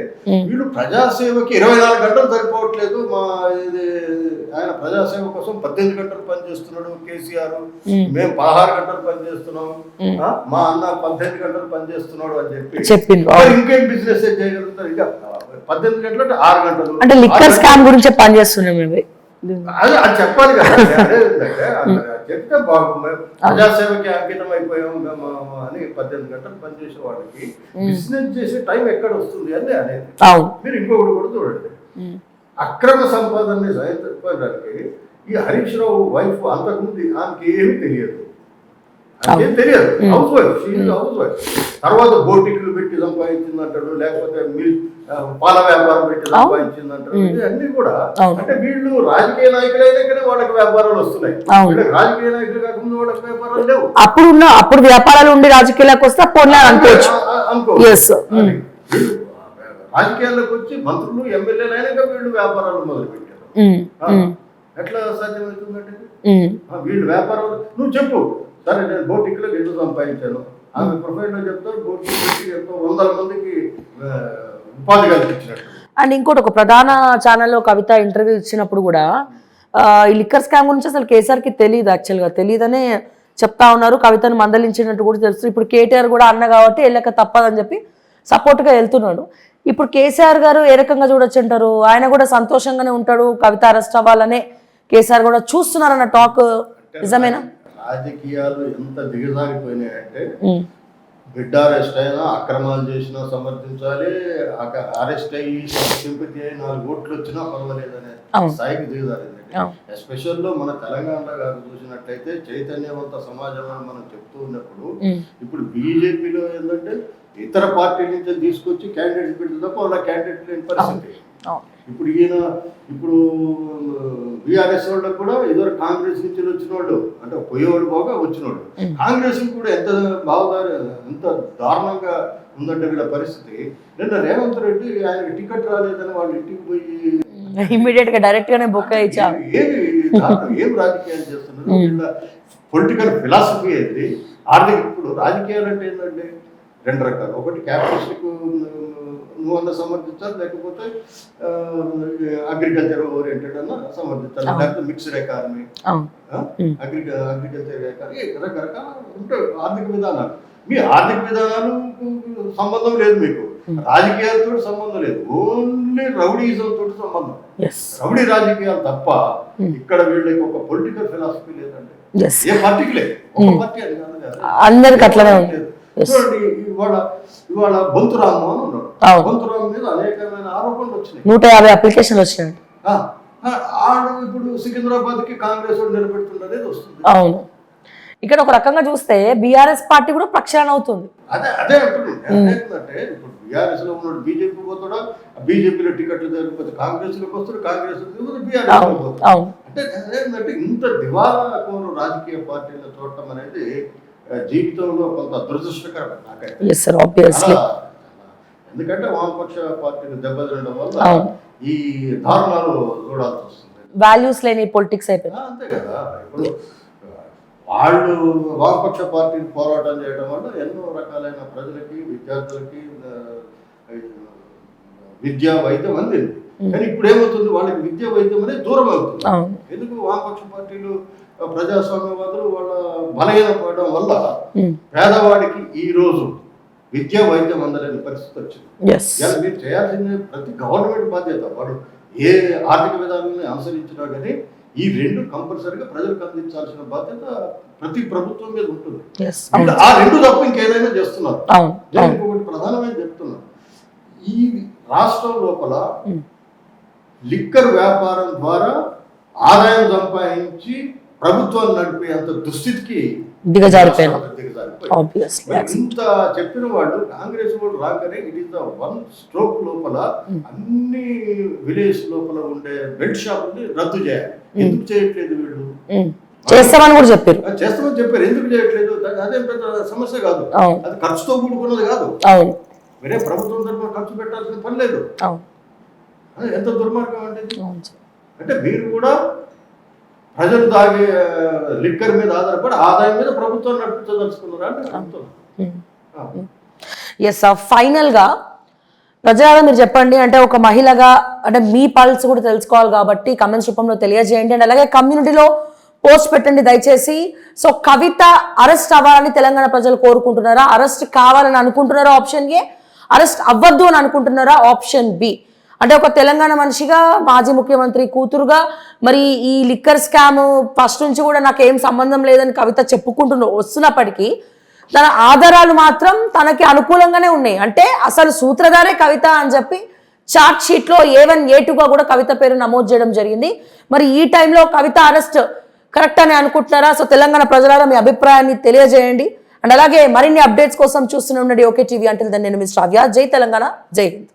వీళ్ళు ప్రజాసేవకి 24 గంటలు సరిపోవట్లేదు. మా ఇది ఆయన ప్రజాసేవ కోసం 18 గంటలు పనిచేస్తున్నాడు కేసీఆర్, మేము 16 గంటలు పనిచేస్తున్నాం, మా అన్న 18 గంటలు పనిచేస్తున్నాడు అని చెప్పి ఇంకేం బిజినెస్ చేయగలుగుతారు? ఇంకా 18 గంటలు అంటే 6 గంటలు అంటే లిక్కర్ స్కామ్ గురించి పనిచేస్తున్నాం మేము. అది చెప్పాలి కదా. చెప్తే బాగుంది. ప్రజాసేవకి అంకితం అయిపోయాం అని 18 గంటలు పనిచేసే వాళ్ళకి బిజినెస్ చేసే టైం ఎక్కడ వస్తుంది అని అనేది. మీరు ఇంకొకటి కూడా చూడండి, అక్రమ సంపాదనని సాధించడానికి ఈ హరీష్ రావు వైఫ్ అంతకుముందు ఆమెకి ఏమీ తెలియదు, ఏం తెలియదు. House wife, house wife. తర్వాత బోటిక్లు పెట్టి సంపాదించింది అంటాడు, లేకపోతే పాల వ్యాపారం పెట్టి సంపాదించింది అంటాడు. ఇవన్నీ కూడా అంటే వీళ్ళు రాజకీయ నాయకులైనా వాళ్ళకి వ్యాపారాలు వస్తున్నాయి. రాజకీయ నాయకులు కాకుండా వాళ్ళకి వ్యాపారాలు లేవు. అప్పుడు వ్యాపారాలు ఉండి రాజకీయాలకు వస్తే అనుకోవచ్చు. రాజకీయాల్లోకి వచ్చి మంత్రులు ఎమ్మెల్యేలు అయినాక వీళ్ళు వ్యాపారాలు మొదలు పెట్టారు. ఎట్లా సాధ్యమవుతుందంటే వీళ్ళు వ్యాపారాలు నువ్వు చెప్పు. సరే, నేను బోటిక్లో ఎంత సంపాదించాను, ఆమె ప్రొఫైల్లో చెప్తారు. బోటిక్ ఎంతో 100 మందికి ఉపాధి కల్పించినట్టు. అండ్ ఇంకోటి, ఒక ప్రధాన ఛానల్లో కవిత ఇంటర్వ్యూ ఇచ్చినప్పుడు కూడా ఈ లిక్కర్ స్కామ్ గురించి అసలు కేసీఆర్కి తెలియదు, యాక్చువల్గా తెలియదనే చెప్తా ఉన్నారు. కవితను మందలించినట్టు కూడా తెలుసు. ఇప్పుడు కేటీఆర్ కూడా అన్న కాబట్టి వెళ్ళక తప్పదని చెప్పి సపోర్ట్గా వెళ్తున్నాడు. ఇప్పుడు కేసీఆర్ గారు ఏ రకంగా చూడొచ్చు అంటారు? ఆయన కూడా సంతోషంగానే ఉంటాడు, కవిత అరెస్ట్ అవ్వాలనే కేసీఆర్ కూడా చూస్తున్నారన్న టాక్ నిజమేనా? రాజకీయాలు ఎంత దిగజారిపోయినాయంటే, బిడ్డ అరెస్ట్ అయినా అక్రమాలు చేసినా సమర్థించాలి, అరెస్ట్ అయ్యి సింపతి అయ్యి 4 ఓట్లు వచ్చినా పర్వాలేదనే స్థాయికి దిగజారిందండి. ఎస్పెషల్లో మన తెలంగాణలో గారు చూసినట్టయితే చైతన్యవంత సమాజం అని మనం చెప్తూ ఉన్నప్పుడు, ఇప్పుడు బీజేపీలో ఏంటంటే ఇతర పార్టీల నుంచి తీసుకొచ్చి క్యాండిడేట్ పెడితే తప్ప వాళ్ళ క్యాండిడేట్ లేని పరిస్థితి. ఇప్పుడు బీఆర్ఎస్ వాళ్ళకి కూడా ఏదో కాంగ్రెస్ నుంచి వచ్చిన వాళ్ళు అంటే పోయేవాడు బాగా వచ్చినవాడు. కాంగ్రెస్ కూడా ఎంత ఎంత దారుణంగా ఉందంటే వీళ్ళ పరిస్థితి. నిన్న రేవంత్ రెడ్డి ఆయనకి టికెట్ రాలేదని వాళ్ళు ఇంటికి పోయి ఇమీడియట్ గా డైరెక్ట్ గానే బుక్ అయ్యారు. ఏం రాజకీయాలు చేస్తున్నారు? వీళ్ళ పొలిటికల్ ఫిలాసఫీ ఏంటి? ఇప్పుడు రాజకీయాలు అంటే ఏంటంటే 2 రకాలు. ఒకటి క్యాపిటలిస్టిక్ నువ్వు అన్న సమర్థించాలి, లేకపోతే అగ్రికల్చర్ ఓరియంటెడ్ అన్న సమర్థించాలి, లేకపోతే మిక్స్డ్ ఎకానమీ, అగ్రికల్చర్ ఎకానమీ, రకరకాల ఉంటాయి ఆర్థిక విధానాలు. మీ ఆర్థిక విధానాలు సంబంధం లేదు, మీకు రాజకీయాలతో సంబంధం లేదు, ఓన్లీ రౌడీజంతో సంబంధం. రౌడీ రాజకీయాలు తప్ప ఇక్కడ వీళ్ళకి ఒక పొలిటికల్ ఫిలాసఫీ లేదండి. ఏ పార్టీకి లేదు, ఒక పార్టీ అని కాదు, అందరికి అట్లనే ఉంటుంది. చూడండి, ఇవాళ బొంతురాము అని ఉన్నాడు. బొంతురాము మీద అనేకమైన ఆరోపణలు వచ్చినాయి. 150 అప్లికేషన్లు వచ్చినాయి. ఆడు ఇప్పుడు సికింద్రాబాద్ కి కాంగ్రెస్ నిలబెడుతుండేది వస్తుంది. అవును, ఇక్కడ ఒక రకంగా చూస్తే బీఆర్ఎస్ పార్టీ కూడా ప్రక్షాళన అవుతుంది. అదే అంటే ఇప్పుడు బీఆర్ఎస్ లో ఉన్నాడు, బీజేపీ పోతాడా, బీజేపీలో టికెట్లు జరిగిపోతే కాంగ్రెస్ లోకి వస్తాడు, కాంగ్రెస్ బీఆర్ఎస్ లో పోతాడు. అంటే అదేంటంటే ఇంత దివాలా కోరు రాజకీయ పార్టీలు చూడటం అనేది జీవితంలో కొంత దురదృష్టకరం నాకైతే. ఎందుకంటే వామపక్ష పార్టీలు దెబ్బతినడం వల్ల ఈ దారుణాలు చూడాల్సి వస్తుంది. వాల్యూస్ లేని పొలిటిక్స్ అయిపోయింది. అంతే కదా. ఇప్పుడు వాళ్ళు వామపక్ష పార్టీని పోరాటం చేయడం వల్ల ఎన్నో రకాలైన ప్రజలకి, విద్యార్థులకి విద్యా వైద్యం అందింది. కానీ ఇప్పుడు ఏమవుతుంది, వాళ్ళకి విద్యా వైద్యం అనేది దూరం అవుతుంది. ఎందుకు వామపక్ష పార్టీలు ప్రజాస్వామ్యవాదులు వాళ్ళ బలహీనపడడం వల్ల పేదవాడికి ఈ రోజు విద్యా వైద్యం అందలేని పరిస్థితి వచ్చింది. మీరు చేయాల్సింది ప్రతి గవర్నమెంట్ బాధ్యత. వాడు ఏ ఆర్థిక విధానాన్ని అనుసరించినా కానీ ఈ రెండు కంపల్సరీగా ప్రజలకు అందించాల్సిన బాధ్యత ప్రతి ప్రభుత్వం మీద ఉంటుంది. ఆ రెండు తప్ప ఇంకేదైనా చేస్తున్నారు. నేను ఇంకొకటి ప్రధానమైన చెప్తున్నాను, ఈ రాష్ట్రం లోపల లిక్కర్ వ్యాపారం ద్వారా ఆదాయం సంపాదించి ప్రభుత్వాన్ని నడిపే అంత దుస్థితికి దిగజారిపోయారు. ఇంత చెప్పిన వాళ్ళు కాంగ్రెస్ కూడా రాగానే it is the one stroke లోపల అన్ని విలేజ్ లోపల ఉండే బెల్ట్ షాపుల్ని రద్దు చేయాలి. ఎందుకు చేయట్లేదు వీళ్ళు? చేస్తామని కూడా చెప్పారు. చేస్తామని చెప్పారు. ఎందుకు చేయట్లేదు? అదేం పెద్ద సమస్య కాదు, అది ఖర్చుతో కూడుకున్నది కాదు. వేరే ప్రభుత్వం తరఫున ఖర్చు పెట్టాల్సిన పని లేదు. ఎంత దుర్మార్గం అంటే మీరు కూడా ప్రజలు తాగే లిక్కర్ మీద ఆధారపడి ఆదాయం మీద ప్రభుత్వం నడిపించదలుచుకున్నారా అంటే ప్రభుత్వం. ఎస్, ఫైనల్గా ప్రజలారా మీరు చెప్పండి. అంటే ఒక మహిళగా అంటే మీ పల్స్ కూడా తెలుసుకోవాలి కాబట్టి కమెంట్స్ రూపంలో తెలియజేయండి. అండ్ అలాగే కమ్యూనిటీలో పోస్ట్ పెట్టండి దయచేసి. సో కవిత అరెస్ట్ అవ్వాలని తెలంగాణ ప్రజలు కోరుకుంటున్నారా? అరెస్ట్ కావాలని అనుకుంటున్నారా? Option A. అరెస్ట్ అవ్వద్దు అని అనుకుంటున్నారా? Option B. అంటే ఒక తెలంగాణ మనిషిగా, మాజీ ముఖ్యమంత్రి కూతురుగా, మరి ఈ లిక్కర్ స్కామ్ ఫస్ట్ నుంచి కూడా నాకు ఏం సంబంధం లేదని కవిత చెప్పుకుంటూ వస్తున్నప్పటికీ తన ఆధారాలు మాత్రం తనకి అనుకూలంగానే ఉన్నాయి. అంటే అసలు సూత్రధారే కవిత అని చెప్పి చార్ట్ షీట్లో A1 A2గా కూడా కవిత పేరు నమోదు చేయడం జరిగింది. మరి ఈ టైంలో కవిత అరెస్ట్ కరెక్ట్ అని అనుకుంటున్నారా? సో తెలంగాణ ప్రజలారా మీ అభిప్రాయాన్ని తెలియజేయండి. అండ్ అలాగే మరిన్ని అప్డేట్స్ కోసం చూస్తూనే ఉండండి ఓకే టీవీ. అంటిల్ దెన్ నేను మిస్ శ్రావ్య. జై తెలంగాణ, జై హింద్.